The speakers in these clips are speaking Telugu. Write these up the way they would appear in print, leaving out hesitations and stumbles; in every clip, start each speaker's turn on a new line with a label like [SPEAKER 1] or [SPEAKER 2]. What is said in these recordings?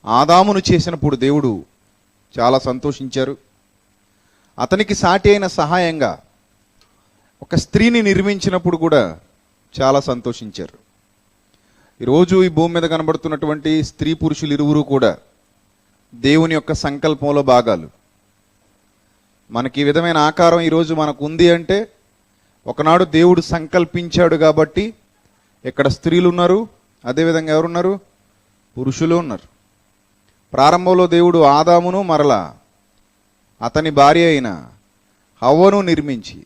[SPEAKER 1] ఆదామును చేసినప్పుడు దేవుడు చాలా సంతోషించారు. అతనికి సాటి అయిన సహాయంగా ఒక స్త్రీని నిర్మించినప్పుడు కూడా చాలా సంతోషించారు. ఈరోజు ఈ భూమి మీద కనబడుతున్నటువంటి స్త్రీ పురుషులు ఇరువురు కూడా దేవుని యొక్క సంకల్పంలో భాగాలు. మనకి ఈ విధమైన ఆకారం ఈరోజు మనకు ఉంది అంటే ఒకనాడు దేవుడు సంకల్పించాడు కాబట్టి ఇక్కడ స్త్రీలు ఉన్నారు, అదేవిధంగా ఎవరున్నారు? పురుషులు ఉన్నారు. ప్రారంభంలో దేవుడు ఆదామును మరలా అతని భార్య అయిన హవ్వను నిర్మించి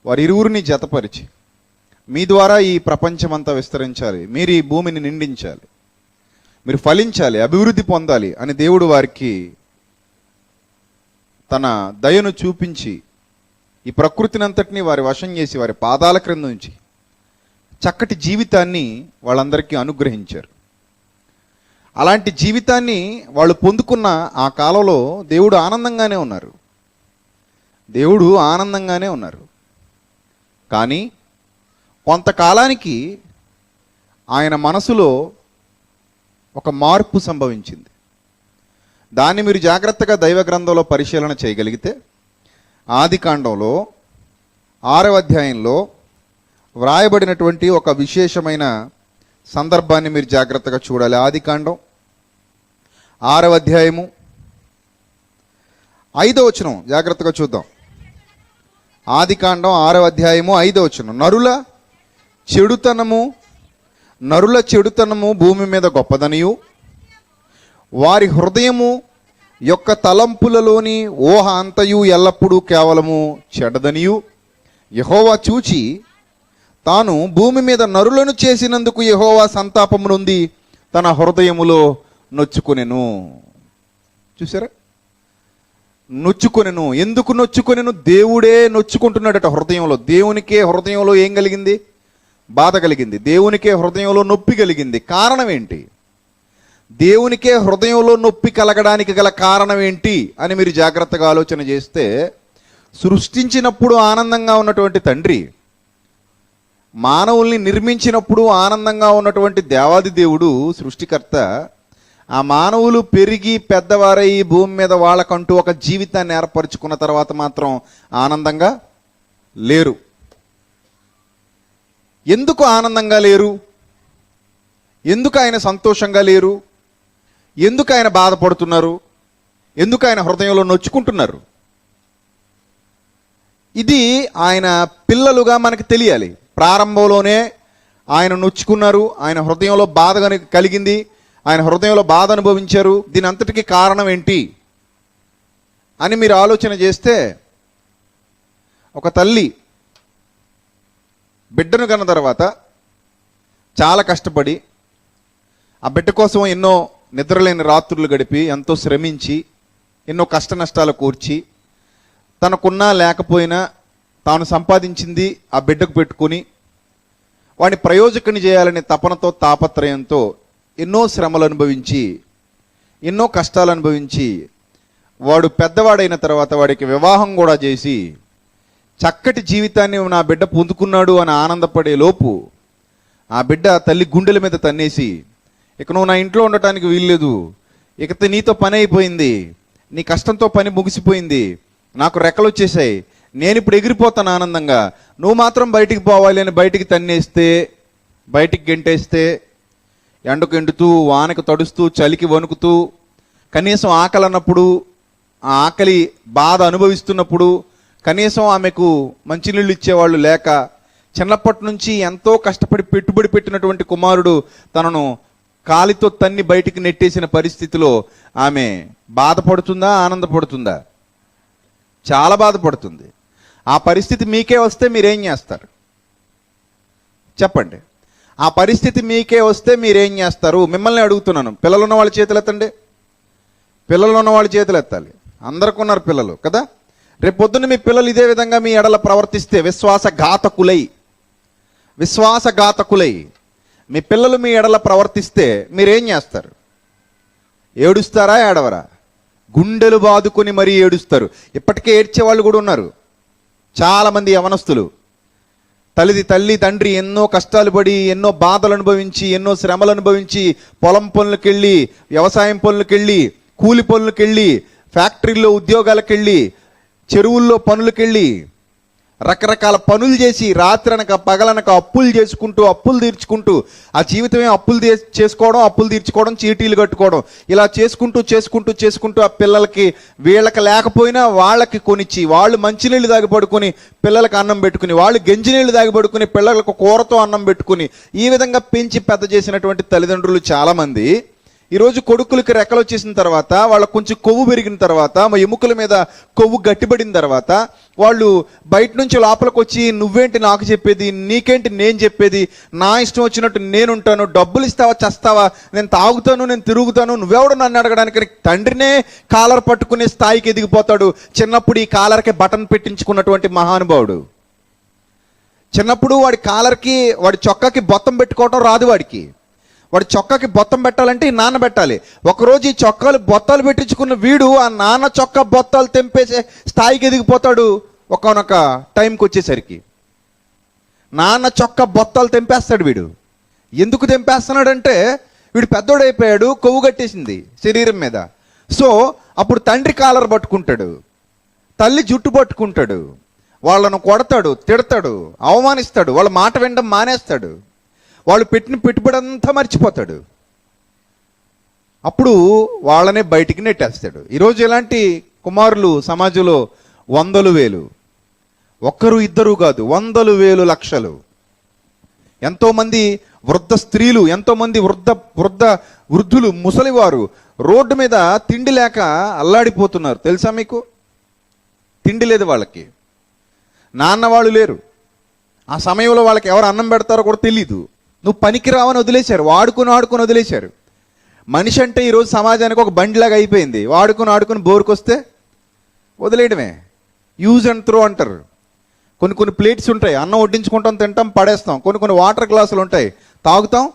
[SPEAKER 1] వారిరువురిని జతపరిచి మీ ద్వారా ఈ ప్రపంచమంతా విస్తరించాలి, మీరు ఈ భూమిని నిండించాలి, మీరు ఫలించాలి, అభివృద్ధి పొందాలి అని దేవుడు వారికి తన దయను చూపించి ఈ ప్రకృతిని అంతటినీ వారి వశం చేసి వారి పాదాల క్రింద నుంచి చక్కటి జీవితాన్ని వాళ్ళందరికీ అనుగ్రహించారు. అలాంటి జీవితాన్ని వాళ్ళు పొందుకున్న ఆ కాలంలో దేవుడు ఆనందంగానే ఉన్నారు. దేవుడు ఆనందంగానే ఉన్నారు. కానీ కొంతకాలానికి ఆయన మనసులో ఒక మార్పు సంభవించింది. దాన్ని మీరు జాగ్రత్తగా దైవ గ్రంథంలో పరిశీలన చేయగలిగితే ఆదికాండంలో 6వ అధ్యాయంలో వ్రాయబడినటువంటి ఒక విశేషమైన సందర్భాన్ని మీరు జాగ్రత్తగా చూడాలి. ఆదికాండం 6వ అధ్యాయము 5వ వచనం జాగ్రత్తగా చూద్దాం. ఆదికాండం 6వ అధ్యాయము 5వ వచనం. నరుల చెడుతనము భూమి మీద గొప్పదనియు వారి హృదయము యొక్క తలంపులలోని ఊహ అంతయు ఎల్లప్పుడూ కేవలము చెడ్డదనియు యెహోవా చూచి తాను భూమి మీద నరులను చేసినందుకు యెహోవా సంతాపము నొంది తన హృదయములో నొచ్చుకొనెను. చూసారా? నొచ్చుకొనెను. ఎందుకు నొచ్చుకొనెను? దేవుడే నొచ్చుకుంటున్నాడట హృదయంలో. దేవునికే హృదయంలో ఏం కలిగింది? బాధ కలిగింది. దేవునికే హృదయంలో నొప్పి కలిగింది. కారణం ఏంటి? దేవునికే హృదయంలో నొప్పి కలగడానికి గల కారణం ఏంటి అని మీరు జాగ్రత్తగా ఆలోచన చేస్తే, సృష్టించినప్పుడు ఆనందంగా ఉన్నటువంటి తండ్రి, మానవుల్ని నిర్మించినప్పుడు ఆనందంగా ఉన్నటువంటి దేవాది దేవుడు సృష్టికర్త, ఆ మానవులు పెరిగి పెద్దవారై భూమి మీద వాళ్ళకంటూ ఒక జీవితాన్ని ఏర్పరచుకున్న తర్వాత మాత్రం ఆనందంగా లేరు. ఎందుకు ఆనందంగా లేరు? ఎందుకు ఆయన సంతోషంగా లేరు? ఎందుకు ఆయన బాధపడుతున్నారు? ఎందుకు ఆయన హృదయంలో నొచ్చుకుంటున్నారు? ఇది ఆయన పిల్లలుగా మనకు తెలియాలి. ప్రారంభంలోనే ఆయన నొచ్చుకున్నారు, ఆయన హృదయంలో బాధ కలిగింది, ఆయన హృదయంలో బాధ అనుభవించారు. దీని అంతటికీ కారణం ఏంటి అని మీరు ఆలోచన చేస్తే, ఒక తల్లి బిడ్డను కన్న తర్వాత చాలా కష్టపడి ఆ బిడ్డ కోసం ఎన్నో నిద్రలేని రాత్రులు గడిపి ఎంతో శ్రమించి ఎన్నో కష్ట నష్టాలు కూర్చి తనకున్నా లేకపోయినా తాను సంపాదించింది ఆ బిడ్డకు పెట్టుకుని వాడిని ప్రయోజకుని చేయాలనే తపనతో తాపత్రయంతో ఎన్నో శ్రమలు అనుభవించి ఎన్నో కష్టాలు అనుభవించి వాడు పెద్దవాడైన తర్వాత వాడికి వివాహం కూడా చేసి చక్కటి జీవితాన్ని నా బిడ్డ పొందుకున్నాడు అని ఆనందపడే లోపు ఆ బిడ్డ తల్లి గుండెల మీద తన్నేసి, ఇక నువ్వు నా ఇంట్లో ఉండటానికి వీల్లేదు, ఇక నీతో పని అయిపోయింది, నీ కష్టంతో పని ముగిసిపోయింది, నాకు రెక్కలు వచ్చేసాయి, నేను ఇప్పుడు ఎగిరిపోతాను ఆనందంగా, నువ్వు మాత్రం బయటికి పోవాలి అని బయటికి తన్నేస్తే, బయటికి గెంటేస్తే, ఎండకు ఎండుతూ వానకు తడుస్తూ చలికి వణుకుతూ కనీసం ఆకలి అన్నప్పుడు ఆ ఆకలి బాధ అనుభవిస్తున్నప్పుడు కనీసం ఆమెకు మంచినీళ్ళు ఇచ్చేవాళ్ళు లేక చిన్నప్పటి నుంచి ఎంతో కష్టపడి పెట్టుబడి పెట్టినటువంటి కుమారుడు తనను కాలితో తన్ని బయటికి నెట్టేసిన పరిస్థితిలో ఆమె బాధపడుతుందా? ఆనందపడుతుందా? చాలా బాధపడుతుంది. ఆ పరిస్థితి మీకే వస్తే మీరేం చేస్తారు చెప్పండి? ఆ పరిస్థితి మీకే వస్తే మీరేం చేస్తారు? మిమ్మల్ని అడుగుతున్నాను. పిల్లలు ఉన్న వాళ్ళ చేతులు ఎత్తండి. పిల్లలు ఉన్న వాళ్ళ చేతులు ఎత్తాలి. అందరికీ ఉన్నారు పిల్లలు కదా? రేపు పొద్దున్న మీ పిల్లలు ఇదే విధంగా మీ ఎడల ప్రవర్తిస్తే విశ్వాసఘాతకులై మీ పిల్లలు మీ ఎడల ప్రవర్తిస్తే మీరేం చేస్తారు? ఏడుస్తారా? ఏడవరా? గుండెలు బాదుకొని మరీ ఏడుస్తారు. ఇప్పటికే ఏడ్చే వాళ్ళు కూడా ఉన్నారు. చాలామంది యవనస్తులు తల్లి తండ్రి ఎన్నో కష్టాలు పడి, ఎన్నో బాధలు అనుభవించి, ఎన్నో శ్రమలు అనుభవించి, పొలం పనులకెళ్ళి, వ్యవసాయం పనులకెళ్ళి, కూలి పనులకెళ్ళి, ఫ్యాక్టరీల్లో ఉద్యోగాలకెళ్ళి, చెరువుల్లో పనులకెళ్ళి, రకరకాల పనులు చేసి రాత్రనక పగలనక అప్పులు చేసుకుంటూ, అప్పులు తీర్చుకుంటూ, ఆ జీవితమే అప్పులు చేసుకోవడం, అప్పులు తీర్చుకోవడం, చీటీలు కట్టుకోవడం, ఇలా చేసుకుంటూ ఆ పిల్లలకి వీళ్ళకి లేకపోయినా వాళ్ళకి కొనిచ్చి, వాళ్ళు మంచినీళ్ళు దాగి పడుకొని పిల్లలకు అన్నం పెట్టుకుని, వాళ్ళు గంజినీళ్ళు దాగి పడుకుని పిల్లలకు కూరతో అన్నం పెట్టుకుని, ఈ విధంగా పెంచి పెద్ద చేసినటువంటి తల్లిదండ్రులు చాలామంది ఈరోజు కొడుకులకి రెక్కలు వచ్చేసిన తర్వాత, వాళ్ళకు కొంచెం కొవ్వు పెరిగిన తర్వాత, మా ఎముకల మీద కొవ్వు గట్టిపడిన తర్వాత, వాళ్ళు బయట నుంచి లోపలికి వచ్చి, నువ్వేంటి నాకు చెప్పేది, నీకేంటి నేను చెప్పేది, నా ఇష్టం వచ్చినట్టు నేనుంటాను, డబ్బులు ఇస్తావా చస్తావా, నేను తాగుతాను, నేను తిరుగుతాను, నువ్వెవడు నన్ను అడగడానికి, తండ్రినే కాలర్ పట్టుకునే స్థాయికి ఎదిగిపోతాడు. చిన్నప్పుడు ఈ కాలర్కి బటన్ పెట్టించుకున్నటువంటి మహానుభావుడు. చిన్నప్పుడు వాడి కాలర్కి, వాడి చొక్కాకి బొత్తం పెట్టుకోవటం రాదు వాడికి. వాడు చొక్కాకి బొత్తం పెట్టాలంటే ఈ నాన్న పెట్టాలి. ఒకరోజు ఈ చొక్కాలు బొత్తాలు పెట్టించుకున్న వీడు ఆ నాన్న చొక్కా బొత్తాలు తెంపేసే స్థాయికి ఎదిగిపోతాడు. ఒకనొక టైంకి వచ్చేసరికి నాన్న చొక్కా బొత్తాలు తెంపేస్తాడు వీడు. ఎందుకు తెంపేస్తున్నాడంటే వీడు పెద్దోడైపోయాడు, కొవ్వు కట్టేసింది శరీరం మీద. సో అప్పుడు తండ్రి కాలర్ పట్టుకుంటాడు, తల్లి జుట్టు పట్టుకుంటాడు, వాళ్ళను కొడతాడు, తిడతాడు, అవమానిస్తాడు, వాళ్ళ మాట వినడం మానేస్తాడు, వాళ్ళు పెట్టిన పెట్టుబడి అంతా మర్చిపోతాడు. అప్పుడు వాళ్ళనే బయటికి నెట్టేస్తాడు. ఈరోజు ఇలాంటి కుమారులు సమాజంలో వందలు వేలు, ఒక్కరు ఇద్దరు కాదు, వందలు వేలు లక్షలు. ఎంతోమంది వృద్ధ స్త్రీలు, ఎంతోమంది వృద్ధులు, ముసలివారు రోడ్డు మీద తిండి లేక అల్లాడిపోతున్నారు. తెలుసా మీకు? తిండి లేదు వాళ్ళకి, నాన్న వాళ్ళు లేరు. ఆ సమయంలో వాళ్ళకి ఎవరు అన్నం పెడతారో కూడా తెలీదు. నువ్వు పనికి రావని వదిలేశారు, వాడుకుని వదిలేశారు. మనిషి అంటే ఈరోజు సమాజానికి ఒక బండిలాగా అయిపోయింది. వాడుకుని బోరుకొస్తే వదిలేయడమే, యూజ్ అండ్ త్రో అంటారు. కొన్ని ప్లేట్స్ ఉంటాయి, అన్నం వడ్డించుకుంటాం, తింటాం, పడేస్తాం. కొన్ని వాటర్ గ్లాసులు ఉంటాయి, తాగుతాం,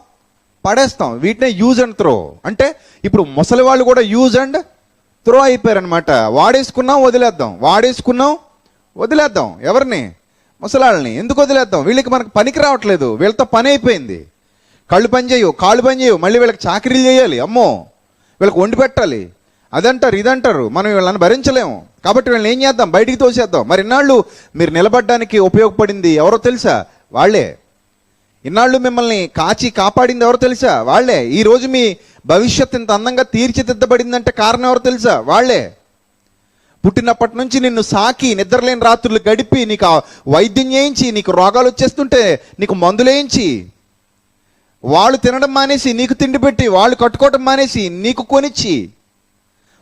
[SPEAKER 1] పడేస్తాం. వీటినే యూజ్ అండ్ త్రో అంటే. ఇప్పుడు ముసలి వాళ్ళు కూడా యూజ్ అండ్ త్రో అయిపోయారనమాట. వాడేసుకున్నాం వదిలేద్దాం. ఎవరిని? ముసలాళ్ళని. ఎందుకు వదిలేద్దాం? వీళ్ళకి మనకు పనికి రావట్లేదు, వీళ్ళతో పని అయిపోయింది. కళ్ళు పని చేయవు, కాళ్ళు పని చేయవు, మళ్ళీ వీళ్ళకి చాకరీలు చేయాలి, అమ్మో వీళ్ళకి వండి పెట్టాలి, అదంటారు ఇదంటారు. మనం వీళ్ళని భరించలేము, కాబట్టి వీళ్ళని ఏం చేద్దాం? బయటికి తోసేద్దాం. మరి ఇన్నాళ్ళు మీరు నిలబడ్డానికి ఉపయోగపడింది ఎవరో తెలుసా? వాళ్ళే. ఇన్నాళ్ళు మిమ్మల్ని కాపాడింది ఎవరో తెలుసా? వాళ్ళే. ఈరోజు మీ భవిష్యత్తు ఇంత అందంగా తీర్చిదిద్దబడిందంటే కారణం ఎవరో తెలుసా? వాళ్ళే. పుట్టినప్పటి నుంచి నిన్ను సాకి, నిద్రలేని రాత్రులు గడిపి, నీకు వైద్యం చేయించి, నీకు రోగాలు వచ్చేస్తుంటే నీకు మందులేయించి, వాళ్ళు తినడం మానేసి నీకు తిండి పెట్టి, వాళ్ళు కట్టుకోవడం మానేసి నీకు కొనిచ్చి,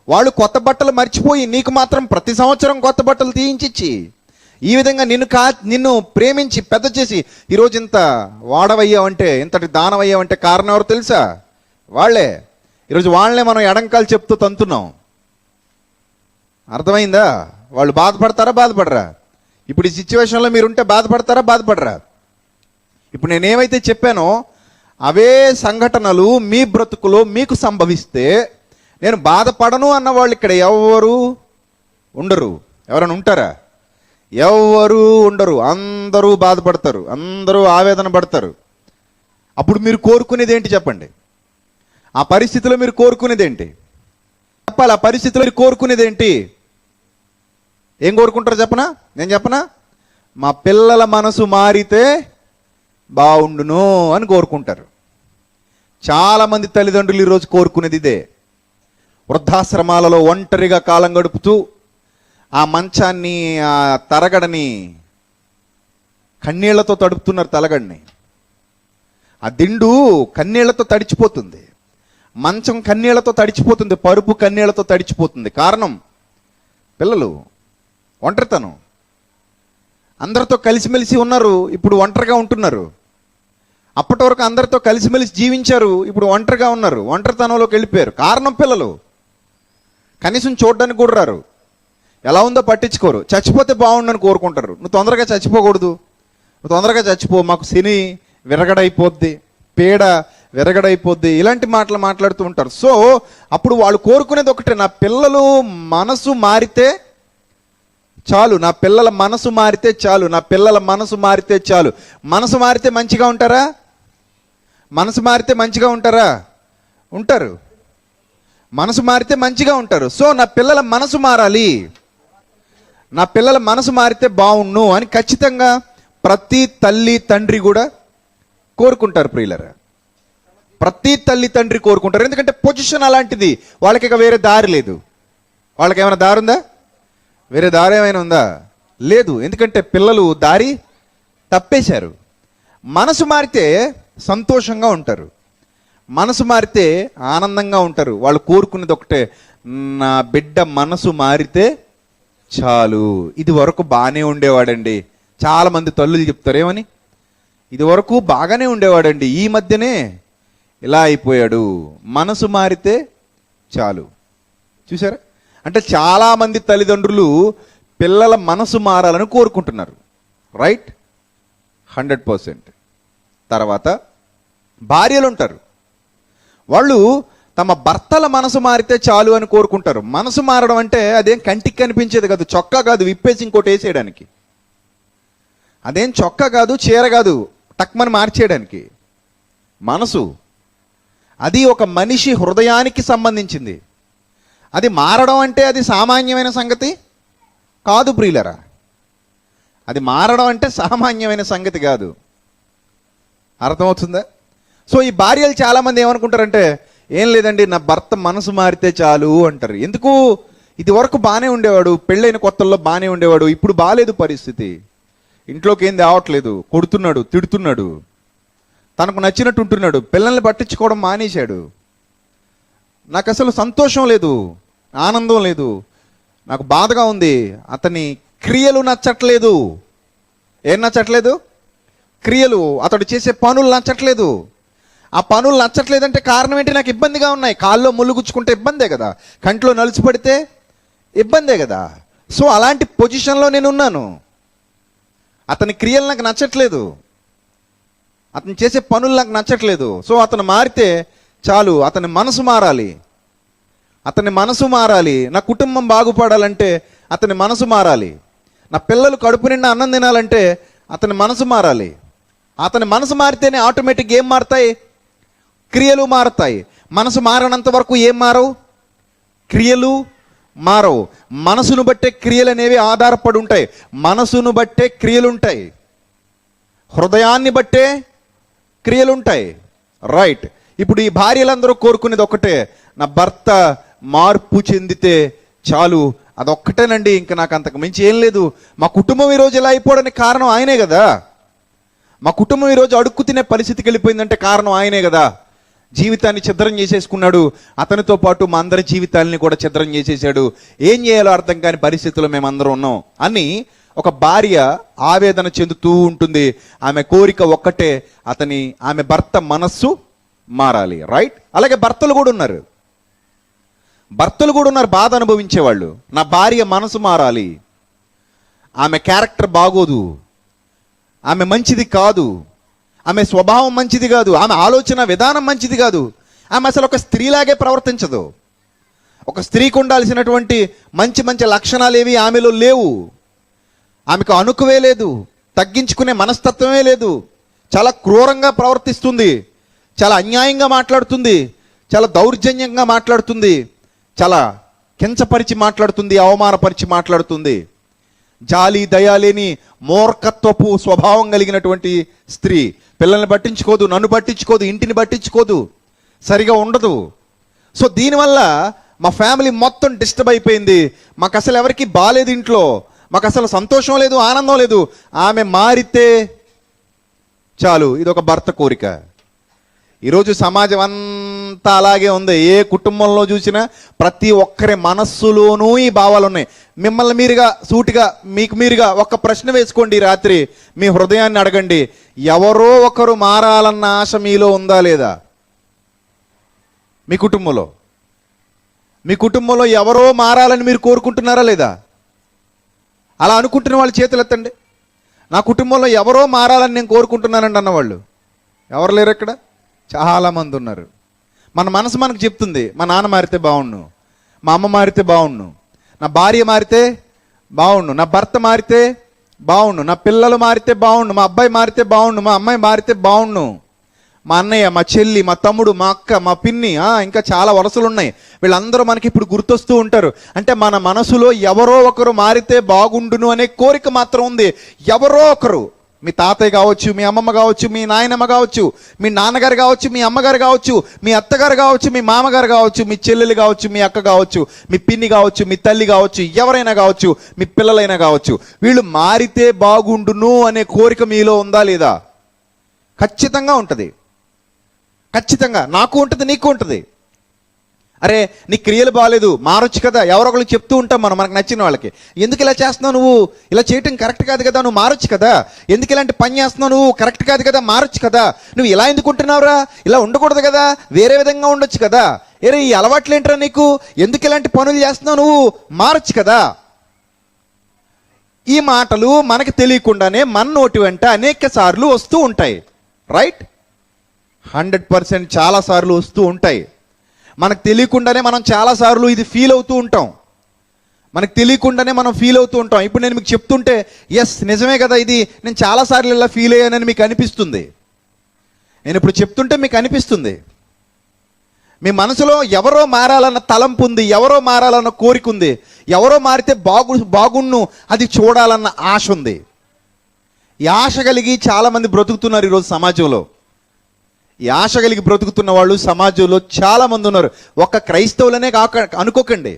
[SPEAKER 1] వాళ్ళు కొత్త బట్టలు మర్చిపోయి నీకు మాత్రం ప్రతి సంవత్సరం కొత్త బట్టలు తీయించి, ఈ విధంగా నిన్ను ప్రేమించి పెద్ద చేసి ఈరోజు ఇంత వాడవయ్యావంటే, ఇంతటి దానవయ్యావంటే కారణం ఎవరు తెలుసా? వాళ్ళే. ఈరోజు వాళ్ళనే మనం ఎడంకాలు చెప్తూ తంతున్నాం. అర్థమైందా? వాళ్ళు బాధపడరా? ఇప్పుడు ఈ సిచ్యువేషన్లో మీరుంటే బాధపడరా? ఇప్పుడు నేనేమైతే చెప్పానో అవే సంఘటనలు మీ బ్రతుకులో మీకు సంభవిస్తే నేను బాధపడను అన్న వాళ్ళు ఇక్కడ ఎవరు ఉండరు. ఎవరైనా ఉంటారా? ఎవరు ఉండరు. అందరూ బాధపడతారు, అందరూ ఆవేదన పడతారు. అప్పుడు మీరు కోరుకునేది ఏంటి చెప్పండి? ఆ పరిస్థితిలో మీరు కోరుకునేది ఏంటి చెప్పాలి? ఆ పరిస్థితిలో మీరు కోరుకునేది ఏంటి? ఏం కోరుకుంటారు చెప్పనా? నేను చెప్పనా? మా పిల్లల మనసు మారితే బాగుండును అని కోరుకుంటారు. చాలామంది తల్లిదండ్రులు ఈరోజు కోరుకునేది ఇదే. వృద్ధాశ్రమాలలో ఒంటరిగా కాలం గడుపుతూ ఆ మంచాన్ని, ఆ తరగడని కన్నీళ్లతో తడుపుతున్నారు. తలగడిని, ఆ దిండు కన్నీళ్లతో తడిచిపోతుంది, మంచం కన్నీళ్లతో తడిచిపోతుంది, పరుపు కన్నీళ్లతో తడిచిపోతుంది. కారణం పిల్లలు, ఒంటరితనం. అందరితో కలిసిమెలిసి ఉన్నారు, ఇప్పుడు ఒంటరిగా ఉంటున్నారు. అప్పటి వరకు అందరితో కలిసిమెలిసి జీవించారు, ఇప్పుడు ఒంటరిగా ఉన్నారు, ఒంటరితనంలోకి వెళ్ళిపోయారు. కారణం పిల్లలు. కనీసం చూడడానికి కూడా రారు, ఎలా ఉందో పట్టించుకోరు. చచ్చిపోతే బాగుండని కోరుకుంటారు. నువ్వు తొందరగా చచ్చిపోకూడదు, నువ్వు తొందరగా చచ్చిపో, మాకు శని విరగడైపోద్ది, పీడ విరగడైపోద్ది, ఇలాంటి మాటలు మాట్లాడుతూ ఉంటారు. సో అప్పుడు వాళ్ళు కోరుకునేది ఒకటే, నా పిల్లలు మనసు మారితే చాలు, నా పిల్లల మనసు మారితే చాలు, నా పిల్లల మనసు మారితే చాలు. మనసు మారితే మంచిగా ఉంటారా? మనసు మారితే మంచిగా ఉంటారా? ఉంటారు. మనసు మారితే మంచిగా ఉంటారు. సో నా పిల్లల మనసు మారాలి, నా పిల్లల మనసు మారితే బాగుండు అని ఖచ్చితంగా ప్రతి తల్లి తండ్రి కూడా కోరుకుంటారు ప్రియులరా. ప్రతి తల్లి తండ్రి కోరుకుంటారు. ఎందుకంటే పొజిషన్ అలాంటిది. వాళ్ళకి ఇక వేరే దారి లేదు. వాళ్ళకి ఏమైనా దారి ఉందా? వేరే దారి ఏమైనా ఉందా? లేదు. ఎందుకంటే పిల్లలు దారి తప్పేశారు. మనసు మారితే సంతోషంగా ఉంటారు, మనసు మారితే ఆనందంగా ఉంటారు. వాళ్ళు కోరుకునేది ఒకటే, నా బిడ్డ మనసు మారితే చాలు. ఇది వరకు బాగానే ఉండేవాడండి. చాలా మంది తల్లులు చెప్తారు ఏమని, ఇది వరకు బాగానే ఉండేవాడండి, ఈ మధ్యనే ఇలా అయిపోయాడు, మనసు మారితే చాలు. చూసారా? అంటే చాలామంది తల్లిదండ్రులు పిల్లల మనసు మారాలని కోరుకుంటున్నారు. రైట్? 100%. తర్వాత భార్యలు ఉంటారు. వాళ్ళు తమ భర్తల మనసు మారితే చాలు అని కోరుకుంటారు. మనసు మారడం అంటే అదేం కంటికి కనిపించేది కాదు. చొక్కా కాదు విప్పేసి ఇంకోటి వేసేయడానికి. అదేం చొక్కా కాదు, చీర కాదు టక్మని మార్చేయడానికి. మనసు అది ఒక మనిషి హృదయానికి సంబంధించింది. అది మారడం అంటే అది సామాన్యమైన సంగతి కాదు ప్రియులరా. అది మారడం అంటే సామాన్యమైన సంగతి కాదు. అర్థమవుతుందా? సో ఈ భార్యలు చాలామంది ఏమనుకుంటారంటే, ఏం లేదండి నా భర్త మనసు మారితే చాలు అంటారు. ఎందుకు? ఇది వరకు బాగానే ఉండేవాడు, పెళ్ళైన కొత్తల్లో బాగానే ఉండేవాడు, ఇప్పుడు బాగాలేదు పరిస్థితి, ఇంట్లోకి ఏం తేవట్లేదు, కొడుతున్నాడు, తిడుతున్నాడు, తనకు నచ్చినట్టు ఉంటున్నాడు, పిల్లల్ని పట్టించుకోవడం మానేశాడు, నాకు అసలు సంతోషం లేదు, ఆనందం లేదు, నాకు బాధగా ఉంది, అతని క్రియలు నచ్చట్లేదు. ఏం నచ్చట్లేదు? క్రియలు, అతడు చేసే పనులు నచ్చట్లేదు. ఆ పనులు నచ్చట్లేదంటే కారణం ఏంటి? నాకు ఇబ్బందిగా ఉన్నాయి. కాల్లో ముళ్ళు గుచ్చుకుంటే ఇబ్బందే కదా, కంట్లో నలుసు పడితే ఇబ్బందే కదా. సో అలాంటి పొజిషన్లో నేను ఉన్నాను. అతని క్రియలు నాకు నచ్చట్లేదు, అతను చేసే పనులు నాకు నచ్చట్లేదు. సో అతను మారితే చాలు, అతని మనసు మారాలి, అతని మనసు మారాలి. నా కుటుంబం బాగుపడాలంటే అతని మనసు మారాలి. నా పిల్లలు కడుపు నిండా అన్నం తినాలంటే అతని మనసు మారాలి. అతని మనసు మారితేనే ఆటోమేటిక్గా ఏం మారుతాయి? క్రియలు మారుతాయి. మనసు మారనంత వరకు ఏం మారవు? క్రియలు మారవు. మనసును బట్టే క్రియలు అనేవి ఆధారపడి ఉంటాయి. మనసును బట్టే క్రియలు ఉంటాయి, హృదయాన్ని బట్టే క్రియలు ఉంటాయి. రైట్? ఇప్పుడు ఈ భార్యలందరూ కోరుకునేది ఒకటే, నా భర్త మార్పు చెందితే చాలు, అదొక్కటేనండి, ఇంకా నాకు అంతకు మించి ఏం లేదు. మా కుటుంబం ఈరోజు ఇలా అయిపోవడానికి కారణం ఆయనే కదా. మా కుటుంబం ఈరోజు అడుక్కు తినే పరిస్థితికి వెళ్ళిపోయిందంటే కారణం ఆయనే కదా. జీవితాన్ని ఛిద్రం చేసేసుకున్నాడు, అతనితో పాటు మా అందరి జీవితాలని కూడా ఛిద్రం చేసేసాడు, ఏం చేయాలో అర్థం కాని పరిస్థితుల్లో మేమందరం ఉన్నాం అని ఒక భార్య ఆవేదన చెందుతూ ఉంటుంది. ఆమె కోరిక ఒక్కటే, ఆమె భర్త మనస్సు మారాలి. రైట్? అలాగే భర్తలు కూడా ఉన్నారు, బాధ అనుభవించేవాళ్ళు. నా భార్య మనసు మారాలి, ఆమె క్యారెక్టర్ బాగోదు, ఆమె మంచిది కాదు, ఆమె స్వభావం మంచిది కాదు, ఆమె ఆలోచన విధానం మంచిది కాదు, ఆమె అసలు ఒక స్త్రీలాగే ప్రవర్తించదు, ఒక స్త్రీకి ఉండాల్సినటువంటి మంచి మంచి లక్షణాలు ఏవి ఆమెలో లేవు, ఆమెకు అణుకువే లేదు, తగ్గించుకునే మనస్తత్వమే లేదు, చాలా క్రూరంగా ప్రవర్తిస్తుంది, చాలా అన్యాయంగా మాట్లాడుతుంది, చాలా దౌర్జన్యంగా మాట్లాడుతుంది, చాలా కించపరిచి మాట్లాడుతుంది, అవమానపరిచి మాట్లాడుతుంది. జాలి దయ లేని మూర్ఖత్వపు స్వభావం కలిగినటువంటి స్త్రీ. పిల్లల్ని పట్టించుకోదు, నన్ను పట్టించుకోదు, ఇంటిని పట్టించుకోదు, సరిగా ఉండదు. సో దీనివల్ల మా ఫ్యామిలీ మొత్తం డిస్టర్బ్ అయిపోయింది. మాకు అసలు ఎవరికి బాలేదు, ఇంట్లో మాకు అసలు సంతోషం లేదు, ఆనందం లేదు. ఆమె మారితే చాలు. ఇది ఒక భర్త కోరిక. ఈరోజు సమాజం అంతా అలాగే ఉంది. ఏ కుటుంబంలో చూసినా ప్రతి ఒక్కరి మనస్సులోనూ ఈ భావాలు ఉన్నాయి. మిమ్మల్ని మీరుగా సూటిగా మీకు మీరుగా ఒక ప్రశ్న వేసుకోండి. రాత్రి మీ హృదయాన్ని అడగండి, ఎవరో ఒకరు మారాలన్న ఆశ మీలో ఉందా లేదా? మీ కుటుంబంలో ఎవరో మారాలని మీరు కోరుకుంటున్నారా లేదా? అలా అనుకుంటున్న వాళ్ళు చేతులు ఎత్తండి. నా కుటుంబంలో ఎవరో మారాలని నేను కోరుకుంటున్నానండి అన్నవాళ్ళు ఎవరు లేరు ఇక్కడ? చాలామంది ఉన్నారు. మన మనసు మనకు చెప్తుంది, మా నాన్న మారితే బాగుండు, మా అమ్మ మారితే బాగుండు, నా భార్య మారితే బాగుండు, నా భర్త మారితే బాగుండు, నా పిల్లలు మారితే బాగుండు, మా అబ్బాయి మారితే బాగుండు, మా అమ్మాయి మారితే బాగుండు, మా అన్నయ్య, మా చెల్లి, మా తమ్ముడు, మా అక్క, మా పిన్ని, ఇంకా చాలా వరుసలు ఉన్నాయి. వీళ్ళందరూ మనకి ఇప్పుడు గుర్తొస్తూ ఉంటారు. అంటే మన మనసులో ఎవరో ఒకరు మారితే బాగుండును అనే కోరిక మాత్రం ఉంది. ఎవరో ఒకరు, మీ తాతయ్య కావచ్చు, మీ అమ్మమ్మ కావచ్చు, మీ నాయనమ్మ కావచ్చు, మీ నాన్నగారు కావచ్చు, మీ అమ్మగారు కావచ్చు, మీ అత్తగారు కావచ్చు, మీ మామగారు కావచ్చు, మీ చెల్లెలు కావచ్చు, మీ అక్క కావచ్చు, మీ పిన్ని కావచ్చు, మీ తల్లి కావచ్చు, ఎవరైనా కావచ్చు, మీ పిల్లలైనా కావచ్చు. వీళ్ళు మారితే బాగుండును అనే కోరిక మీలో ఉందా లేదా? ఖచ్చితంగా ఉంటుంది. ఖచ్చితంగా నాకు ఉంటుంది, నీకు ఉంటుంది. అరే నీ క్రియలు బాగాలేదు, మారొచ్చు కదా. ఎవరొకరు చెప్తూ ఉంటాం మనకు నచ్చిన వాళ్ళకి. ఎందుకు ఇలా చేస్తున్నావు, నువ్వు ఇలా చేయటం కరెక్ట్ కాదు కదా, నువ్వు మారొచ్చు కదా. ఎందుకు ఇలాంటి పని చేస్తున్నావు, నువ్వు కరెక్ట్ కాదు కదా, మారొచ్చు కదా. నువ్వు ఇలా ఎందుకు ఉంటున్నావురా, ఇలా ఉండకూడదు కదా, వేరే విధంగా ఉండొచ్చు కదా. ఏరే ఈ అలవాట్లు ఏంట్రా నీకు, ఎందుకు ఇలాంటి పనులు చేస్తున్నావు, నువ్వు మారొచ్చు కదా. ఈ మాటలు మనకు తెలియకుండానే మన నోటి వెంట అనేక సార్లు వస్తూ ఉంటాయి. రైట్? 100% చాలా సార్లు వస్తూ ఉంటాయి. మనకు తెలియకుండానే మనం చాలాసార్లు ఇది ఫీల్ అవుతూ ఉంటాం. మనకు తెలియకుండానే మనం ఫీల్ అవుతూ ఉంటాం. ఇప్పుడు నేను మీకు చెప్తుంటే ఎస్ నిజమే కదా, ఇది నేను చాలాసార్లు ఇలా ఫీల్ అయ్యానని మీకు అనిపిస్తుంది. నేను ఇప్పుడు చెప్తుంటే మీకు అనిపిస్తుంది. మీ మనసులో ఎవరో మారాలన్న తలంపు ఉంది, ఎవరో మారాలన్న కోరిక ఉంది, ఎవరో మారితే బాగుండు అది చూడాలన్న ఆశ ఉంది. ఈ ఆశ కలిగి చాలామంది బ్రతుకుతున్నారు ఈరోజు సమాజంలో. ఈ ఆశ కలిగి బ్రతుకుతున్న వాళ్ళు సమాజంలో చాలామంది ఉన్నారు. ఒక్క క్రైస్తవులనే అనుకోకండి,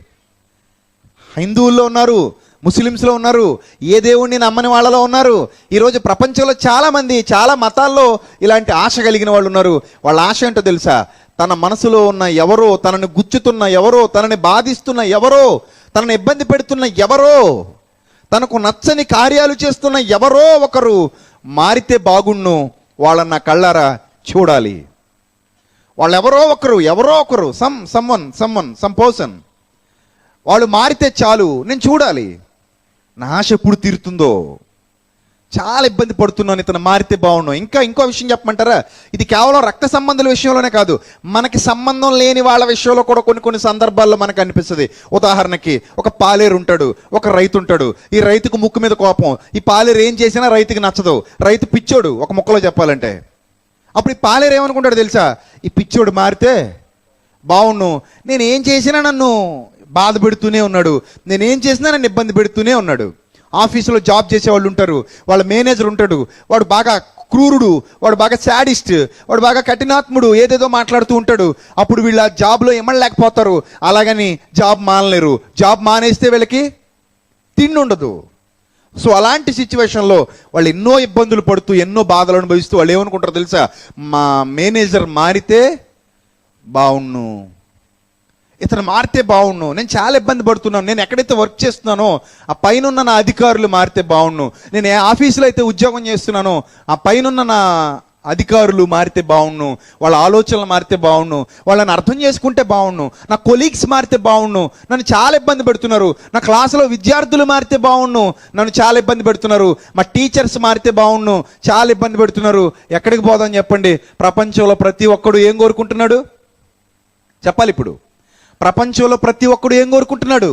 [SPEAKER 1] హిందువుల్లో ఉన్నారు, ముస్లిమ్స్లో ఉన్నారు, ఏ దేవుణ్ణి నమ్మని వాళ్ళలో ఉన్నారు. ఈరోజు ప్రపంచంలో చాలామంది చాలా మతాల్లో ఇలాంటి ఆశ కలిగిన వాళ్ళు ఉన్నారు. వాళ్ళ ఆశ ఏంటో తెలుసా? తన మనసులో ఉన్న ఎవరో, తనని గుచ్చుతున్న ఎవరో, తనని బాధిస్తున్న ఎవరో, తనని ఇబ్బంది పెడుతున్న ఎవరో, తనకు నచ్చని కార్యాలు చేస్తున్న ఎవరో ఒకరు మారితే బాగుండు, వాళ్ళని నా కళ్ళారా చూడాలి. వాళ్ళు ఎవరో ఒకరు సమ్ పర్సన్ వాళ్ళు మారితే చాలు, నేను చూడాలి. నా ఆశ ఎప్పుడు తీరుతుందో, చాలా ఇబ్బంది పడుతున్నాను, ఇతను మారితే బాగుండు. ఇంకో విషయం చెప్పమంటారా? ఇది కేవలం రక్త సంబంధాల విషయంలోనే కాదు, మనకి సంబంధం లేని వాళ్ళ విషయంలో కూడా కొన్ని సందర్భాల్లో మనకు అనిపిస్తుంది. ఉదాహరణకి ఒక పాలేరు ఉంటాడు, ఒక రైతు ఉంటాడు. ఈ రైతుకు ముక్కు మీద కోపం, ఈ పాలేరు ఏం చేసినా రైతుకి నచ్చదు. రైతు పిచ్చోడు ఒక ముక్కలో చెప్పాలంటే. అప్పుడు ఈ పాలేరు ఏమనుకుంటాడు తెలుసా? ఈ పిచ్చోడు మారితే బాగుండు, నేను ఏం చేసినా నన్ను బాధ పెడుతూనే ఉన్నాడు, నేనేం చేసినా నన్ను ఇబ్బంది పెడుతూనే ఉన్నాడు. ఆఫీసులో జాబ్ చేసేవాళ్ళు ఉంటారు, వాళ్ళ మేనేజర్ ఉంటాడు, వాడు బాగా క్రూరుడు, వాడు బాగా శాడిస్ట్, వాడు బాగా కఠినాత్ముడు, ఏదేదో మాట్లాడుతూ ఉంటాడు. అప్పుడు వీళ్ళ జాబ్లో ఇమ్మలేకపోతారు, అలాగని జాబ్ మానలేరు. జాబ్ మానేస్తే వీళ్ళకి తిండి ఉండదు. సో అలాంటి సిచ్యువేషన్లో వాళ్ళు ఎన్నో ఇబ్బందులు పడుతూ, ఎన్నో బాధలు అనుభవిస్తూ వాళ్ళు ఏమనుకుంటారో తెలుసా? మా మేనేజర్ మారితే బాగుండు, ఇతను మారితే బాగుండు, నేను చాలా ఇబ్బంది పడుతున్నాను, నేను ఎక్కడైతే వర్క్ చేస్తున్నానో ఆ పైన నా అధికారులు మారితే బాగుండు, నేను ఏ ఆఫీసులో అయితే ఉద్యోగం చేస్తున్నానో ఆ పైన నా అధికారులు మారితే బాగుండు, వాళ్ళ ఆలోచనలు మారితే బాగుండు, వాళ్ళని అర్థం చేసుకుంటే బాగుండు, నా కొలీగ్స్ మారితే బాగుండు, నన్ను చాలా ఇబ్బంది పెడుతున్నారు, నా క్లాసులో విద్యార్థులు మారితే బాగుండు, నన్ను చాలా ఇబ్బంది పెడుతున్నారు, మా టీచర్స్ మారితే బాగుండు, చాలా ఇబ్బంది పెడుతున్నారు. ఎక్కడికి పోదాం చెప్పండి? ప్రపంచంలో ప్రతి ఒక్కడు ఏం కోరుకుంటున్నాడు చెప్పాలి? ఇప్పుడు ప్రపంచంలో ప్రతి ఒక్కడు ఏం కోరుకుంటున్నాడు?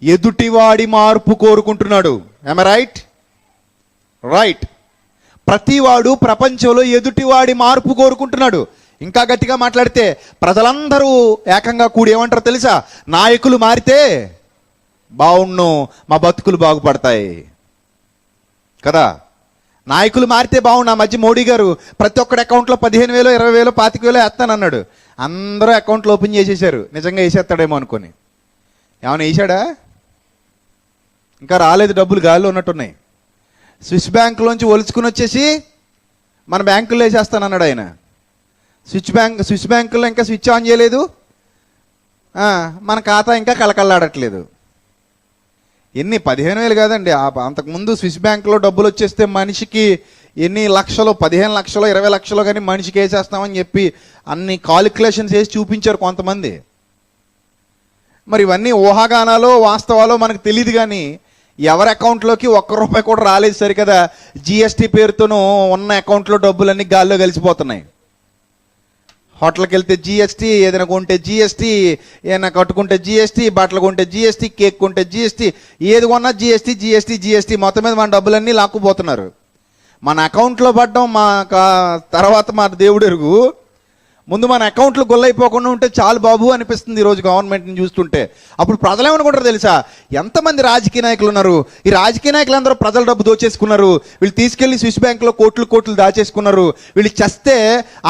[SPEAKER 1] ఎదుటివాడి మార్పు కోరుకుంటున్నాడు. am I right? రైట్. ప్రతివాడు ప్రపంచంలో ఎదుటివాడి మార్పు కోరుకుంటున్నాడు. ఇంకా గట్టిగా మాట్లాడితే ప్రజలందరూ ఏకంగా కూడి ఏమంటారో తెలుసా? నాయకులు మారితే బాగుండు, మా బతుకులు బాగుపడతాయి కదా. నాయకులు మారితే బాగుండు. ఆ మధ్య మోడీ గారు ప్రతి ఒక్కడి అకౌంట్లో 15,000, 20,000, 25,000 వేస్తానన్నాడు. అందరూ అకౌంట్లు ఓపెన్ చేసేసారు, నిజంగా వేసేస్తాడేమో అనుకొని. ఏమైనా వేసాడా? ఇంకా రాలేదు, డబ్బులు గాల్లో ఉన్నట్టున్నాయి. స్విస్ బ్యాంకులోంచి ఒలుచుకుని వచ్చేసి మన బ్యాంకుల్లో వేసేస్తానన్నాడు ఆయన. స్విస్ బ్యాంకుల్లో ఇంకా స్విచ్ ఆన్ చేయలేదు, మన ఖాతా ఇంకా కళకళలాడట్లేదు. ఎన్ని 15,000 కాదండి, అంతకుముందు స్విస్ బ్యాంకులో డబ్బులు వచ్చేస్తే మనిషికి ఎన్ని లక్షలు, 15 లక్షలు, 20 లక్షలు కానీ మనిషికి వేసేస్తామని చెప్పి అన్ని కాలిక్యులేషన్స్ వేసి చూపించారు కొంతమంది. మరి ఇవన్నీ ఊహాగానాలో వాస్తవాలో మనకు తెలియదు. కానీ ఎవరి అకౌంట్లోకి ₹1 కూడా రాలేదు సరికదా, జిఎస్టీ పేరుతోనూ ఉన్న అకౌంట్లో డబ్బులన్నీ గాల్లో కలిసిపోతున్నాయి. హోటల్కి వెళ్తే జిఎస్టీ, ఏదైనా కొంటే జిఎస్టీ, ఏదైనా కట్టుకుంటే జిఎస్టీ, బట్టలు కొంటే జిఎస్టీ, కేక్ కొంటే జిఎస్టీ, ఏది కొన్నా జిఎస్టీ జిఎస్టీ జిఎస్టీ. మొత్తం మీద మన డబ్బులన్నీ లాక్కుపోతున్నారు. మన అకౌంట్లో పడ్డం మా తర్వాత మా దేవుడు ఎరుగు. ముందు మన అకౌంట్లు గొల్లైపోకుండా ఉంటే చాలు బాబు అనిపిస్తుంది ఈరోజు గవర్నమెంట్ని చూస్తుంటే. అప్పుడు ప్రజలు ఏమనుకుంటారు తెలుసా? ఎంతమంది రాజకీయ నాయకులు ఉన్నారు, ఈ రాజకీయ నాయకులందరూ ప్రజల డబ్బు దోచేసుకున్నారు, వీళ్ళు తీసుకెళ్లి స్విస్ బ్యాంకులో కోట్లు దాచేసుకున్నారు, వీళ్ళు చేస్తే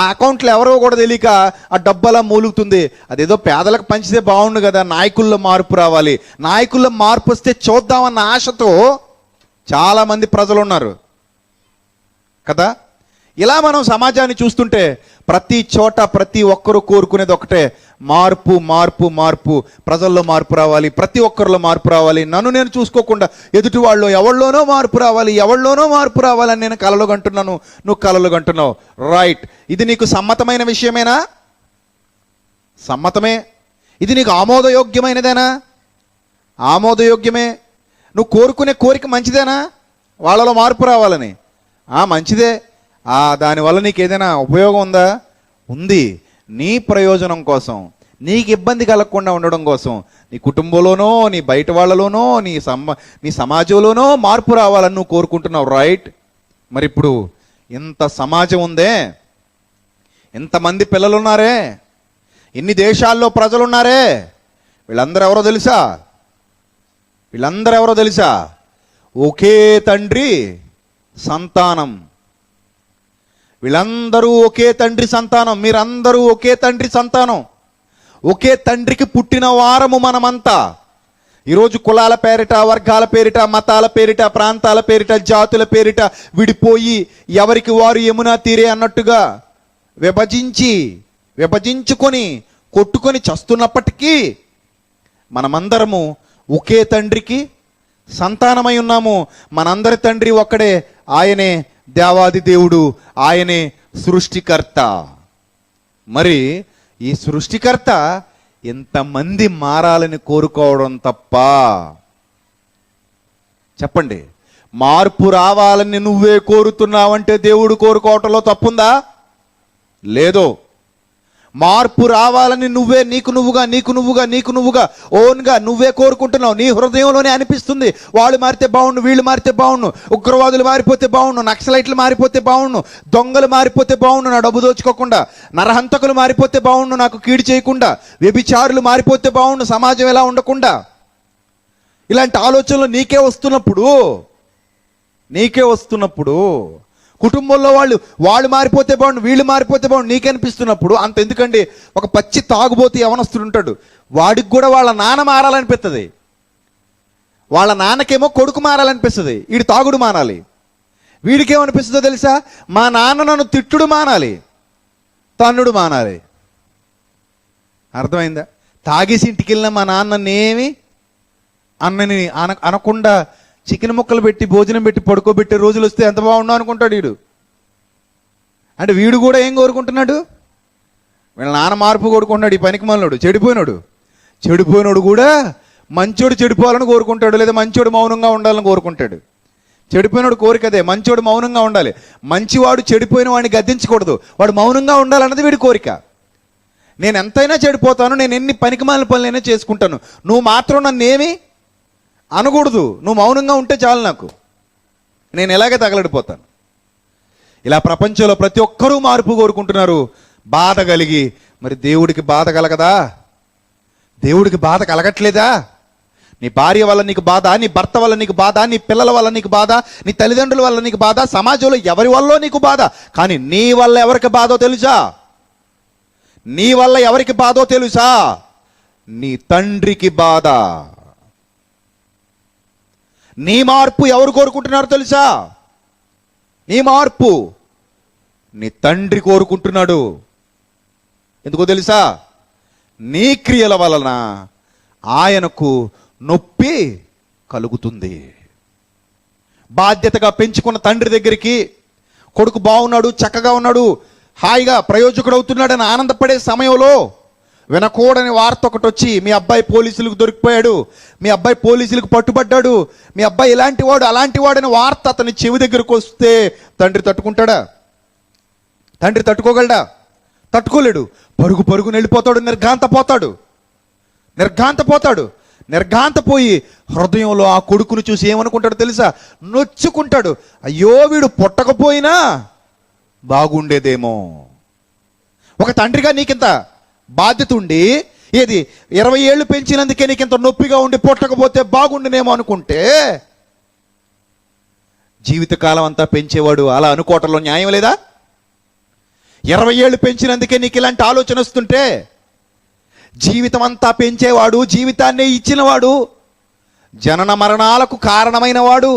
[SPEAKER 1] ఆ అకౌంట్లు ఎవరో కూడా తెలియక ఆ డబ్బు అలా మూలుగుతుంది. అదేదో పేదలకు పంచితే బాగుండు కదా, నాయకుల్లో మార్పు రావాలి, నాయకుల్లో మార్పు వస్తే చూద్దామన్న ఆశతో చాలామంది ప్రజలు ఉన్నారు కదా. ఇలా మనం సమాజాన్ని చూస్తుంటే ప్రతి చోట ప్రతి ఒక్కరూ కోరుకునేది ఒకటే, మార్పు మార్పు మార్పు. ప్రజల్లో మార్పు రావాలి, ప్రతి ఒక్కరిలో మార్పు రావాలి. నన్ను నేను చూసుకోకుండా ఎదుటి వాళ్ళు ఎవరిలోనో మార్పు రావాలి, ఎవరిలోనో మార్పు రావాలని నేను కలలు కంటున్నాను, నువ్వు కలలు కంటున్నావు. రైట్, ఇది నీకు సమ్మతమైన విషయమేనా? సమ్మతమే. ఇది నీకు ఆమోదయోగ్యమైనదేనా? ఆమోదయోగ్యమే. నువ్వు కోరుకునే కోరిక మంచిదేనా? వాళ్ళలో మార్పు రావాలని మంచిదే. దానివల్ల నీకు ఏదైనా ఉపయోగం ఉందా? ఉంది. నీ ప్రయోజనం కోసం, నీకు ఇబ్బంది కలగకుండా ఉండడం కోసం, నీ కుటుంబంలోనో, నీ బయట వాళ్ళలోనో, నీ సమాజంలోనో మార్పు రావాలని నువ్వు కోరుకుంటున్నావు. రైట్. మరి ఇప్పుడు ఇంత సమాజం ఉందే, ఇంతమంది పిల్లలు ఉన్నారే, ఇన్ని దేశాల్లో ప్రజలు ఉన్నారే, వీళ్ళందరూ ఎవరో తెలుసా? వీళ్ళందరూ ఎవరో తెలుసా? ఒకే తండ్రి సంతానం. వీళ్ళందరూ ఒకే తండ్రి సంతానం. మీరందరూ ఒకే తండ్రి సంతానం. ఒకే తండ్రికి పుట్టిన వారము మనమంతా. ఈరోజు కులాల పేరిట, వర్గాల పేరిట, మతాల పేరిట, ప్రాంతాల పేరిట, జాతుల పేరిట విడిపోయి ఎవరికి వారు యమునా తీరే అన్నట్టుగా విభజించుకొని కొట్టుకొని చస్తున్నప్పటికీ మనమందరము ఒకే తండ్రికి సంతానమై ఉన్నాము. మనందరి తండ్రి ఒక్కడే, ఆయనే దేవాది దేవుడు, ఆయనే సృష్టికర్త. మరి ఈ సృష్టికర్త ఎంతమంది మారాలని కోరుకోవడం తప్ప? చెప్పండి. మార్పు రావాలని నువ్వే కోరుతున్నావంటే దేవుడు కోరుకోవటంలో తప్పుందా? లేదు. మార్పు రావాలని నువ్వే నీకు నువ్వుగా ఓన్గా నువ్వే కోరుకుంటున్నావు. నీ హృదయంలోనే అనిపిస్తుంది, వాళ్ళు మారితే బాగుండు, వీళ్ళు మారితే బాగుండు, ఉగ్రవాదులు మారిపోతే బాగుండు, నక్సలైట్లు మారిపోతే బాగుండు, దొంగలు మారిపోతే బాగుండు, నా డబ్బు దోచుకోకుండా, నరహంతకులు మారిపోతే బాగుండు, నాకు కీడు చేయకుండా, వ్యభిచారులు మారిపోతే బాగుండు, సమాజం ఎలా ఉండకుండా. ఇలాంటి ఆలోచనలు నీకే వస్తున్నప్పుడు కుటుంబంలో వాళ్ళు మారిపోతే బాగుండు, వీళ్ళు మారిపోతే బాగుండు నీకే అనిపిస్తున్నప్పుడు, అంత ఎందుకండి? ఒక పచ్చి తాగుబోతు యవనస్తుడు ఉంటాడు, వాడికి కూడా వాళ్ళ నాన్న మారాలనిపిస్తుంది. వాళ్ళ నాన్నకేమో కొడుకు మారాలనిపిస్తుంది, వీడు తాగుడు మానాలి. వీడికేమనిపిస్తుందో తెలుసా? మా నాన్న నన్ను తిట్టుడు మానాలి, తన్నుడు మానాలి. అర్థమైందా? తాగేసి ఇంటికి వెళ్ళిన మా నాన్ననేమి అన్నని అనకుండా చికెన్ ముక్కలు పెట్టి భోజనం పెట్టి పడుకోబెట్టే రోజులు వస్తే ఎంత బాగుండో అనుకుంటాడు వీడు. అంటే వీడు కూడా ఏం కోరుకుంటున్నాడు? వీళ్ళ నాన్న మార్పు కోరుకుంటున్నాడు. ఈ పనికి మాలినోడు, చెడిపోయినోడు కూడా మంచోడు చెడిపోవాలని కోరుకుంటాడు, లేదా మంచోడు మౌనంగా ఉండాలని కోరుకుంటాడు. చెడిపోయినోడు కోరిక అదే, మంచోడు మౌనంగా ఉండాలి. మంచివాడు చెడిపోయిన వాడిని గద్దించకూడదు, వాడు మౌనంగా ఉండాలన్నది వీడి కోరిక. నేను ఎంతైనా చెడిపోతాను, నేను ఎన్ని పనికిమాలిన పనులైనా చేసుకుంటాను, నువ్వు మాత్రం నన్నేమి అనకూడదు, నువ్వు మౌనంగా ఉంటే చాలు, నాకు నేను ఎలాగే తగలడిపోతాను. ఇలా ప్రపంచంలో ప్రతి ఒక్కరూ మార్పు కోరుకుంటున్నారు, బాధ కలిగి. మరి దేవుడికి బాధ కలగదా? దేవుడికి బాధ కలగట్లేదా? నీ భార్య వల్ల నీకు బాధ, నీ భర్త వల్ల నీకు బాధ, నీ పిల్లల వల్ల నీకు బాధ, నీ తల్లిదండ్రుల వల్ల నీకు బాధ, సమాజంలో ఎవరి వల్ల నీకు బాధ. కానీ నీ వల్ల ఎవరికి బాధో తెలుసా? నీ వల్ల ఎవరికి బాధో తెలుసా? నీ తండ్రికి బాధ. నీ మార్పు ఎవరు కోరుకుంటున్నారో తెలుసా? నీ మార్పు నీ తండ్రి కోరుకుంటున్నాడు. ఎందుకో తెలుసా? నీ క్రియల వలన ఆయనకు నొప్పి కలుగుతుంది. బాధ్యతగా పెంచుకున్న తండ్రి దగ్గరికి కొడుకు బాగున్నాడు, చక్కగా ఉన్నాడు, హాయిగా ప్రయోజకుడు అవుతున్నాడని ఆనందపడే సమయంలో వినకూడని వార్త ఒకటి వచ్చి, మీ అబ్బాయి పోలీసులకు దొరికిపోయాడు, మీ అబ్బాయి పోలీసులకు పట్టుబడ్డాడు, మీ అబ్బాయి ఇలాంటి వాడు అలాంటి వాడని వార్త అతని చెవి దగ్గరకు వస్తే తండ్రి తట్టుకుంటాడా? తండ్రి తట్టుకోగలడా? తట్టుకోలేడు, పరుగు పరుగున వెళ్ళిపోతాడు, నిర్ఘాంతపోతాడు. నిర్ఘాంతపోయి హృదయంలో ఆ కొడుకును చూసి ఏమనుకుంటాడు తెలుసా? నొచ్చుకుంటాడు. అయ్యో, వీడు పుట్టకపోయినా బాగుండేదేమో. ఒక తండ్రిగా నీకింత బాధ్యత ఉండి, ఏది 20 ఏళ్ళు పెంచినందుకే నీకింత నొప్పిగా ఉండి పుట్టకపోతే బాగుండునేమో అనుకుంటే, జీవితకాలం అంతా పెంచేవాడు అలా అనుకోవటంలో న్యాయం లేదా? 20 ఏళ్ళు పెంచినందుకే నీకు ఇలాంటి ఆలోచన వస్తుంటే, జీవితం అంతా పెంచేవాడు, జీవితాన్నే ఇచ్చినవాడు, జనన మరణాలకు కారణమైన వాడు,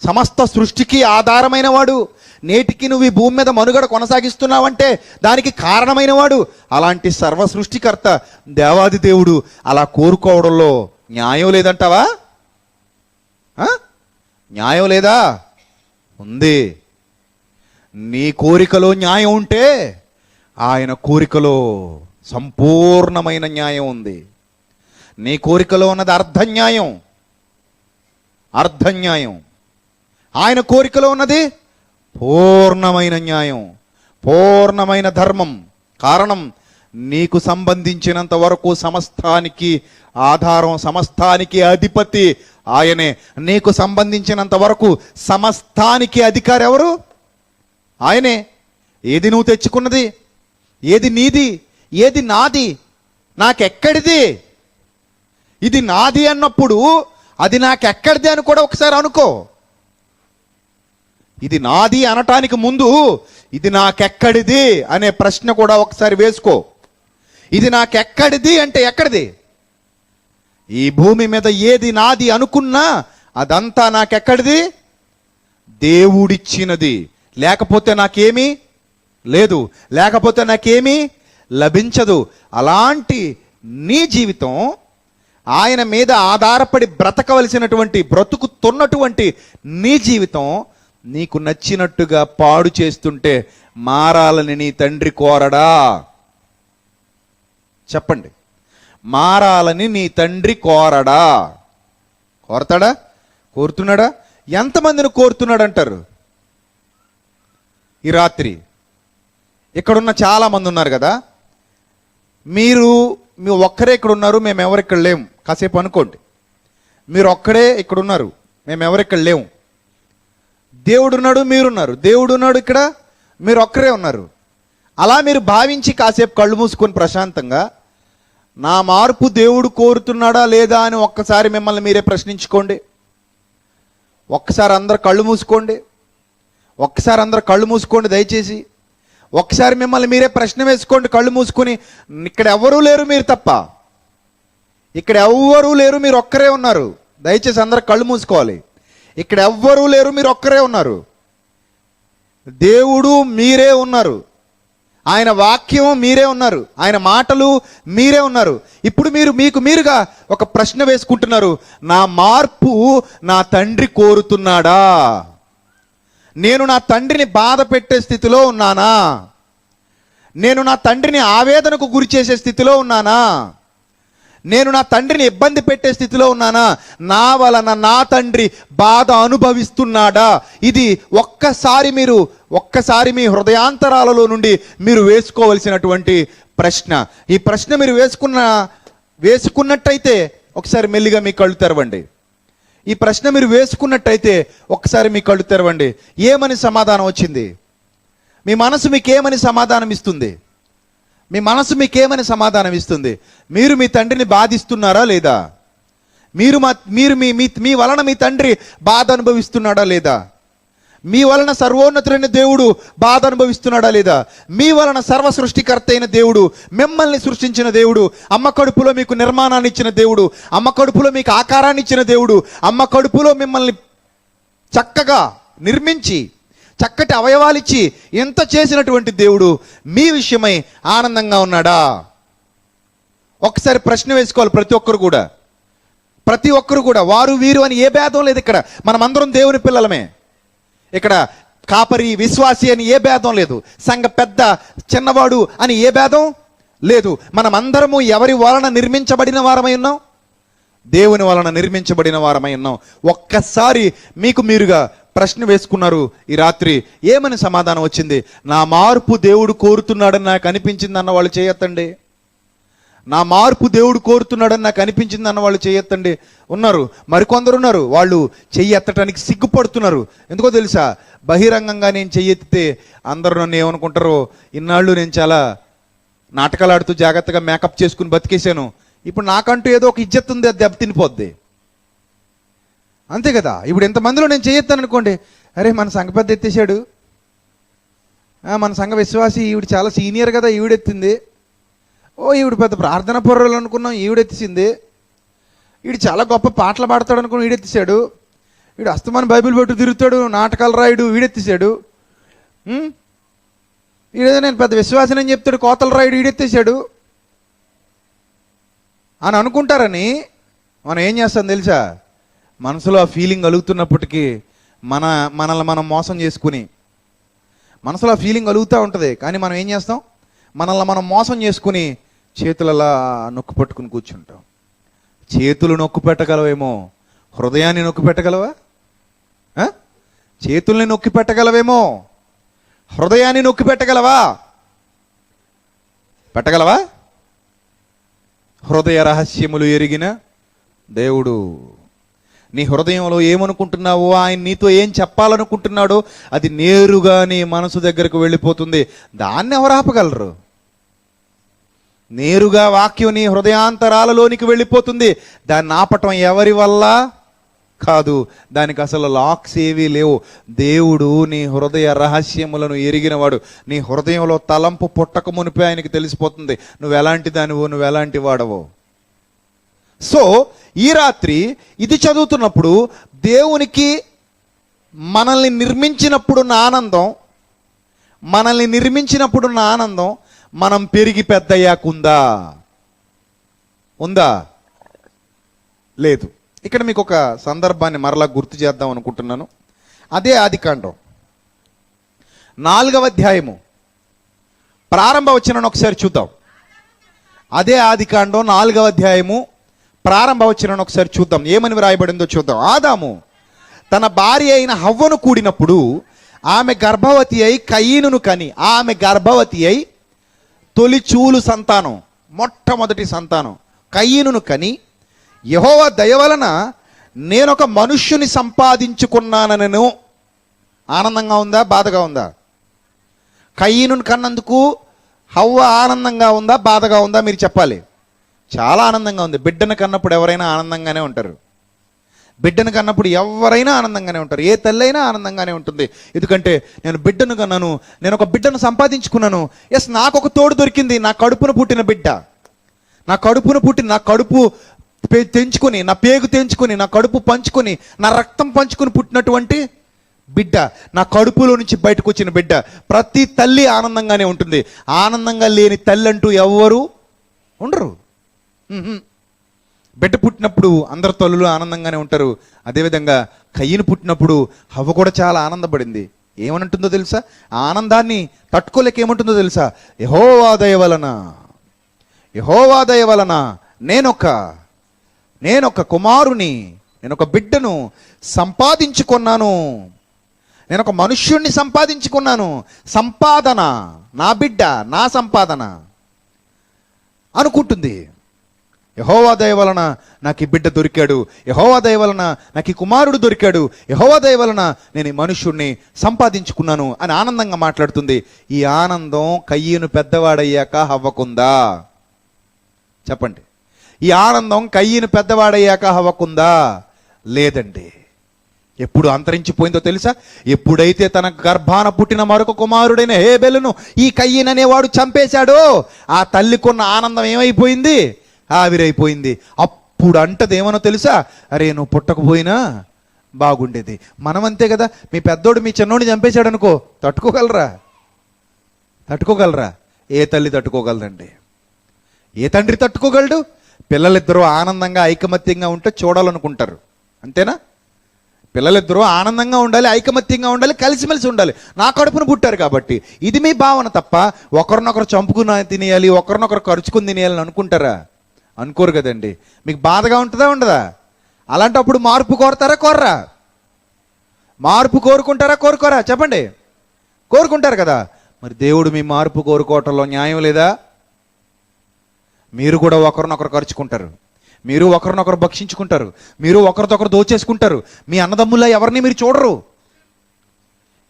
[SPEAKER 1] సమస్త సృష్టికి ఆధారమైన వాడు, నేటికి నువ్వు ఈ భూమి మీద మనుగడ కొనసాగిస్తున్నావంటే దానికి కారణమైన వాడు, అలాంటి సర్వ సృష్టికర్త దేవాది దేవుడు అలా కోరుకోవడంలో న్యాయం లేదంటావా? న్యాయం లేదా? ఉంది. నీ కోరికలో న్యాయం ఉంటే ఆయన కోరికలో సంపూర్ణమైన న్యాయం ఉంది. నీ కోరికలో ఉన్నది అర్ధన్యాయం. ఆయన కోరికలో ఉన్నది పూర్ణమైన న్యాయం, పూర్ణమైన ధర్మం. కారణం, నీకు సంబంధించినంత వరకు సమస్తానికి ఆధారం, సమస్తానికి అధిపతి ఆయనే. నీకు సంబంధించినంత వరకు సమస్తానికి అధికారి ఎవరు? ఆయనే. ఏది నువ్వు తెచ్చుకున్నది, ఏది నీది, ఏది నాది, నాకెక్కడిది? ఇది నాది అన్నప్పుడు అది నాకెక్కడిది అని కూడా ఒకసారి అనుకో. ఇది నాది అనటానికి ముందు ఇది నాకెక్కడిది అనే ప్రశ్న కూడా ఒకసారి వేసుకో. ఇది నాకెక్కడిది అంటే ఎక్కడిది? ఈ భూమి మీద ఏది నాది అనుకున్నా అదంతా నాకెక్కడిది? దేవుడిచ్చినది. లేకపోతే నాకేమీ లేదు, లేకపోతే నాకేమీ లభించదు. అలాంటి నీ జీవితం, ఆయన మీద ఆధారపడి బ్రతకవలసినటువంటి, బ్రతుకుతున్నటువంటి నీ జీవితం నీకు నచ్చినట్టుగా పాడు చేస్తుంటే మారాలని నీ తండ్రి కోరడా? చెప్పండి. మారాలని నీ తండ్రి కోరడా? కోరతాడా? కోరుతున్నాడా? ఎంతమందిని కోరుతున్నాడు అంటారు? ఈ రాత్రి ఇక్కడున్న చాలా మంది ఉన్నారు కదా, మీ ఒక్కరే ఇక్కడ ఉన్నారు, మేము ఎవరిక్కడ లేము. కాసేపు అనుకోండి, మీరు ఒక్కడే ఇక్కడ ఉన్నారు, మేము ఎవరిక్కడ లేము. దేవుడున్నాడు, మీరున్నారు. దేవుడున్నాడు ఇక్కడ, మీరు ఒక్కరే ఉన్నారు. అలా మీరు భావించి కాసేపు కళ్ళు మూసుకొని ప్రశాంతంగా, నా మార్పు దేవుడు కోరుతున్నాడా లేదా అని ఒక్కసారి మిమ్మల్ని మీరే ప్రశ్నించుకోండి. ఒక్కసారి అందరు కళ్ళు మూసుకోండి దయచేసి. ఒక్కసారి మిమ్మల్ని మీరే ప్రశ్న వేసుకోండి కళ్ళు మూసుకొని. ఇక్కడ ఎవరూ లేరు మీరు తప్ప, ఇక్కడ ఎవ్వరూ లేరు, మీరు ఒక్కరే ఉన్నారు. దయచేసి అందరు కళ్ళు మూసుకోవాలి. ఇక్కడ ఎవ్వరూ లేరు, మీరు ఒక్కరే ఉన్నారు. దేవుడు మీరే ఉన్నారు, ఆయన వాక్యం మీరే ఉన్నారు, ఆయన మాటలు మీరే ఉన్నారు. ఇప్పుడు మీకు మీరుగా ఒక ప్రశ్న వేసుకుంటున్నారు, నా మార్పు నా తండ్రి కోరుతున్నాడా? నేను నా తండ్రిని బాధ పెట్టే స్థితిలో ఉన్నానా? నేను నా తండ్రిని ఆవేదనకు గురి చేసే స్థితిలో ఉన్నానా? నేను నా తండ్రిని ఇబ్బంది పెట్టే స్థితిలో ఉన్నానా? నా వలన నా తండ్రి బాధ అనుభవిస్తున్నాడా? ఇది ఒక్కసారి మీ హృదయాంతరాలలో నుండి మీరు వేసుకోవలసినటువంటి ప్రశ్న. ఈ ప్రశ్న మీరు వేసుకున్నట్టయితే ఒకసారి మెల్లిగా మీ కళ్ళు తెరవండి. ఈ ప్రశ్న మీరు వేసుకున్నట్టయితే ఒకసారి మీ కళ్ళు తెరవండి. ఏమని సమాధానం వచ్చింది? మీ మనసు మీకేమని సమాధానం ఇస్తుంది? మీరు మీ తండ్రిని బాధిస్తున్నారా లేదా? మీ వలన మీ తండ్రి బాధ అనుభవిస్తున్నాడా లేదా? మీ వలన సర్వోన్నతుడైన దేవుడు బాధ అనుభవిస్తున్నాడా లేదా? మీ వలన సర్వ సృష్టికర్త అయిన దేవుడు, మిమ్మల్ని సృష్టించిన దేవుడు, అమ్మ కడుపులో మీకు నిర్మాణాన్ని ఇచ్చిన దేవుడు, అమ్మ కడుపులో మీకు ఆకారాన్ని ఇచ్చిన దేవుడు, అమ్మ కడుపులో మిమ్మల్ని చక్కగా నిర్మించి చక్కటి అవయవాలిచ్చి ఎంత చేసినటువంటి దేవుడు మీ విషయమై ఆనందంగా ఉన్నాడా? ఒకసారి ప్రశ్న వేసుకోవాలి ప్రతి ఒక్కరు కూడా. వారు వీరు అని ఏ భేదం లేదు. ఇక్కడ మనమందరం దేవుని పిల్లలమే. ఇక్కడ కాపరి విశ్వాసి అని ఏ భేదం లేదు. సంఘ పెద్ద చిన్నవాడు అని ఏ భేదం లేదు. మనమందరము ఎవరి వలన నిర్మించబడిన వారమై ఉన్నాం? దేవుని వలన నిర్మించబడిన వారమై ఉన్నాం. ఒక్కసారి మీకు మీరుగా ప్రశ్న వేసుకున్నారు ఈ రాత్రి, ఏమని సమాధానం వచ్చింది? నా మార్పు దేవుడు కోరుతున్నాడని నాకు అనిపించింది అన్న వాళ్ళు చేయొత్తండి. నా మార్పు దేవుడు కోరుతున్నాడని నాకు అనిపించింది అన్న వాళ్ళు చేయొత్తండి. ఉన్నారు. మరికొందరు ఉన్నారు, వాళ్ళు చెయ్యి ఎత్తడానికి సిగ్గుపడుతున్నారు. ఎందుకో తెలుసా? బహిరంగంగా నేను చెయ్యెత్తితే అందరూ నన్ను ఏమనుకుంటారో, ఇన్నాళ్ళు నేను చాలా నాటకాలు ఆడుతూ జాగ్రత్తగా మేకప్ చేసుకుని బతికేశాను, ఇప్పుడు నాకంటూ ఏదో ఒక ఇజ్జత్ ఉంది, అది దెబ్బ తినిపోద్ది. అంతే కదా? ఇప్పుడు ఇంతమందిలో నేను చేయొత్తాను అనుకోండి, అరే మన సంఘ పెద్ద ఎత్తేసాడు, మన సంఘ విశ్వాసి, ఈవిడ చాలా సీనియర్ కదా, ఈవిడెత్తింది. ఓ ఈవిడ పెద్ద ప్రార్థన పొర్రలు అనుకున్నాం, ఈవిడెత్తిసింది. ఈడు చాలా గొప్ప పాటలు పాడతాడు అనుకున్నాం, ఈడెత్తిసాడు. వీడు అస్తమానం బైబిల్ పెట్టు తిరుగుతాడు, నాటకాలు రాయుడు, వీడెత్తిసాడు. ఈడేదో నేను పెద్ద విశ్వాసం అని చెప్తాడు, కోతలు రాయుడు, ఈడెత్తేసాడు అని అనుకుంటారని మనం ఏం చేస్తాం తెలుసా? మనసులో ఆ ఫీలింగ్ కలుగుతున్నప్పటికీ మనల్ని మనం మోసం చేసుకుని, మనసులో ఆ ఫీలింగ్ కలుగుతూ ఉంటుంది, కానీ మనం ఏం చేస్తాం? మనల్ని మనం మోసం చేసుకుని చేతులలా నొక్కు పట్టుకుని కూర్చుంటాం. చేతులు నొక్కు పెట్టగలవేమో, హృదయాన్ని నొక్కి పెట్టగలవా? చేతుల్ని నొక్కి పెట్టగలవేమో, హృదయాన్ని నొక్కి పెట్టగలవా? పెట్టగలవా? హృదయ రహస్యములు ఎరిగిన దేవుడు. నీ హృదయంలో ఏమనుకుంటున్నావో, ఆయన నీతో ఏం చెప్పాలనుకుంటున్నాడో అది నేరుగా నీ మనసు దగ్గరకు వెళ్ళిపోతుంది. దాన్ని ఎవరు ఆపగలరు? నేరుగా వాక్యం నీ హృదయాంతరాలలోనికి వెళ్ళిపోతుంది. దాన్ని ఆపటం ఎవరి వల్ల కాదు. దానికి అసలు లాక్స్ ఏవీ లేవు. దేవుడు నీ హృదయ రహస్యములను ఎరిగినవాడు. నీ హృదయంలో తలంపు పుట్టక మునిపే ఆయనకి తెలిసిపోతుంది నువ్వు ఎలాంటి దానివో, నువ్వు ఎలాంటి వాడవో. సో ఈ రాత్రి ఇది చదువుతున్నప్పుడు దేవునికి మనల్ని నిర్మించినప్పుడున్న ఆనందం, మనల్ని నిర్మించినప్పుడున్న ఆనందం మనం పెరిగి పెద్దయ్యాకుందా? ఉందా? లేదు. ఇక్కడ మీకు ఒక సందర్భాన్ని మరలా గుర్తు చేద్దాం అనుకుంటున్నాను. అదే ఆదికాండం 4వ అధ్యాయము ప్రారంభ వచనాన్ని ఒకసారి చూద్దాం. అదే ఆదికాండం 4వ అధ్యాయము ప్రారంభ వచనాన్ని ఒకసారి చూద్దాం. ఏమని వ్రాయబడిందో చూద్దాం. ఆదాము తన భార్య అయిన హవ్వను కూడినప్పుడు ఆమె గర్భవతి అయి కయీనును కని, ఆమె గర్భవతి అయి తొలి చూలు సంతానం, మొట్టమొదటి సంతానం కయీనును కని, యెహోవా దయ వలన నేనొక మనుష్యుని సంపాదించుకున్నానను. ఆనందంగా ఉందా? బాధగా ఉందా? కయీనును కన్నందుకు హవ్వ ఆనందంగా ఉందా? బాధగా ఉందా? మీరు చెప్పాలి. చాలా ఆనందంగా ఉంది. బిడ్డను కన్నప్పుడు ఎవరైనా ఆనందంగానే ఉంటారు. బిడ్డను కన్నప్పుడు ఎవరైనా ఆనందంగానే ఉంటారు. ఏ తల్లి అయినా ఆనందంగానే ఉంటుంది. ఎందుకంటే నేను బిడ్డను కన్నాను, నేను ఒక బిడ్డను సంపాదించుకున్నాను. ఎస్, నాకు ఒక తోడు దొరికింది. నా కడుపున పుట్టిన బిడ్డ, నా కడుపున పుట్టిన, నా కడుపు తెంచుకొని, నా పేగు తెంచుకొని, నా కడుపు పంచుకొని, నా రక్తం పంచుకొని పుట్టినటువంటి బిడ్డ, నా కడుపులో నుంచి బయటకు వచ్చిన బిడ్డ. ప్రతి తల్లి ఆనందంగానే ఉంటుంది. ఆనందంగా లేని తల్లి అంటూ ఎవరు ఉండరు. బిడ్డ పుట్టినప్పుడు అందరు తల్లులు ఆనందంగానే ఉంటారు. అదేవిధంగా కయ్యను పుట్టినప్పుడు హవ్వ కూడా చాలా ఆనందపడింది. ఏమనంటుందో తెలుసా? ఆనందాన్ని తట్టుకోలేక ఏమంటుందో తెలుసా? యెహోవా దయ వలన, యెహోవా దయ వలన నేనొక కుమారుని, నేనొక బిడ్డను సంపాదించుకున్నాను, నేనొక మనుష్యుణ్ణి సంపాదించుకున్నాను. సంపాదన, నా బిడ్డ, నా సంపాదన అనుకుంటుంది. యెహోవా దయ వలన నాకు ఈ బిడ్డ దొరికాడు, యెహోవా దయ వలన నాకు ఈ కుమారుడు దొరికాడు, యెహోవా దయ వలన నేను ఈ మనుష్యుణ్ణి సంపాదించుకున్నాను అని ఆనందంగా మాట్లాడుతుంది. ఈ ఆనందం కయ్యను పెద్దవాడయ్యాక హవ్వకుందా? చెప్పండి. ఈ ఆనందం కయ్యను పెద్దవాడయ్యాక హవ్వకుందా? లేదండి. ఎప్పుడు అంతరించిపోయిందో తెలుసా? ఎప్పుడైతే తన గర్భాన పుట్టిన మరొక కుమారుడైన హేబెలును ఈ కయ్యను అనేవాడు చంపేశాడో, ఆ తల్లికున్న ఆనందం ఏమైపోయింది? ఆవిరైపోయింది. అప్పుడు అంటది ఏమనో తెలుసా? అరే నువ్వు పుట్టకపోయినా బాగుండేది. మనం అంతే కదా. మీ పెద్దోడు మీ చిన్నోడిని చంపేశాడు అనుకో, తట్టుకోగలరా? తట్టుకోగలరా? ఏ తల్లి తట్టుకోగలదండి? ఏ తండ్రి తట్టుకోగలడు? పిల్లలిద్దరూ ఆనందంగా ఐకమత్యంగా ఉంటే చూడాలనుకుంటారు. అంతేనా? పిల్లలిద్దరూ ఆనందంగా ఉండాలి, ఐకమత్యంగా ఉండాలి, కలిసిమెలిసి ఉండాలి. నా కడుపున పుట్టారు కాబట్టి ఇది మీ భావన తప్ప ఒకరినొకరు చంపుకుని తినేయాలి, ఒకరినొకరు ఖర్చుకుని తినేయాలని అనుకుంటారా? అనుకోరు కదండి. మీకు బాధగా ఉంటుందా ఉండదా? అలాంటప్పుడు మార్పు కోరతారా కోర్రా? మార్పు కోరుకుంటారా కోరుకోరా? చెప్పండి. కోరుకుంటారు కదా. మరి దేవుడు మీ మార్పు కోరుకోవటంలో న్యాయం లేదా? మీరు కూడా ఒకరినొకరు ఖర్చుకుంటారు, మీరు ఒకరినొకరు భక్షించుకుంటారు, మీరు ఒకరిదొకరు దోచేసుకుంటారు. మీ అన్నదమ్ముల్లో ఎవరిని మీరు చూడరు.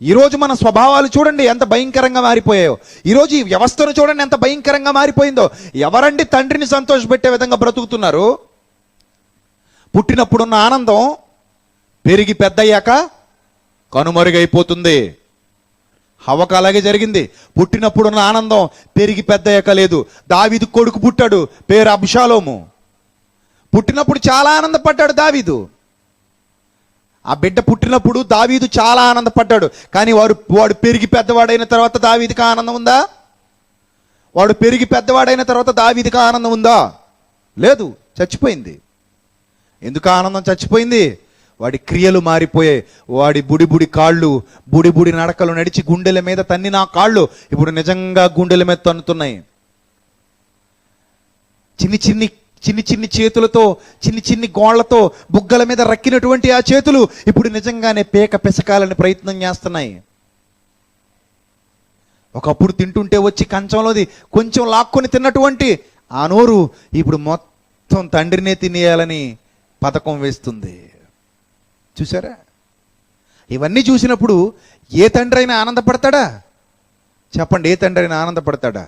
[SPEAKER 1] ఈరోజు మన స్వభావాలు చూడండి ఎంత భయంకరంగా మారిపోయాయో. ఈరోజు ఈ వ్యవస్థను చూడండి ఎంత భయంకరంగా మారిపోయిందో. ఎవరండి తండ్రిని సంతోషపెట్టే విధంగా బ్రతుకుతున్నారు? పుట్టినప్పుడున్న ఆనందం పెరిగి పెద్దయ్యాక కనుమరుగైపోతుంది. హవ్వకు అలాగే జరిగింది. పుట్టినప్పుడున్న ఆనందం పెరిగి పెద్దయ్యాక లేదు. దావీదు కొడుకు పుట్టాడు, పేరు అబ్షాలోము. పుట్టినప్పుడు చాలా ఆనందపడ్డాడు దావీదు. ఆ బిడ్డ పుట్టినప్పుడు దావీదు చాలా ఆనందపడ్డాడు. కానీ వాడు పెరిగి పెద్దవాడైన తర్వాత దావీదుకి ఆనందం ఉందా? వాడు పెరిగి పెద్దవాడైన తర్వాత దావీదుకి ఆనందం ఉందా? లేదు, చచ్చిపోయింది. ఎందుకు ఆనందం చచ్చిపోయింది? వాడి క్రియలు మారిపోయాయి. వాడి బుడి కాళ్ళు, బుడి నడకలు నడిచి గుండెల మీద తన్నిన కాళ్ళు ఇప్పుడు నిజంగా గుండెల మీద తన్నుతున్నాయి. చిన్ని చేతులతో, చిన్ని గోళ్లతో బుగ్గల మీద రక్కినటువంటి ఆ చేతులు ఇప్పుడు నిజంగానే పేక పెసకాలని ప్రయత్నం చేస్తున్నాయి. ఒకప్పుడు తింటుంటే వచ్చి కంచంలోది కొంచెం లాక్కొని తిన్నటువంటి ఆ నోరు ఇప్పుడు మొత్తం తండ్రినే తినేయాలని పథకం వేస్తుంది. చూసారా? ఇవన్నీ చూసినప్పుడు ఏ తండ్రి అయినా ఆనందపడతాడా? చెప్పండి, ఏ తండ్రి అయినా ఆనందపడతాడా?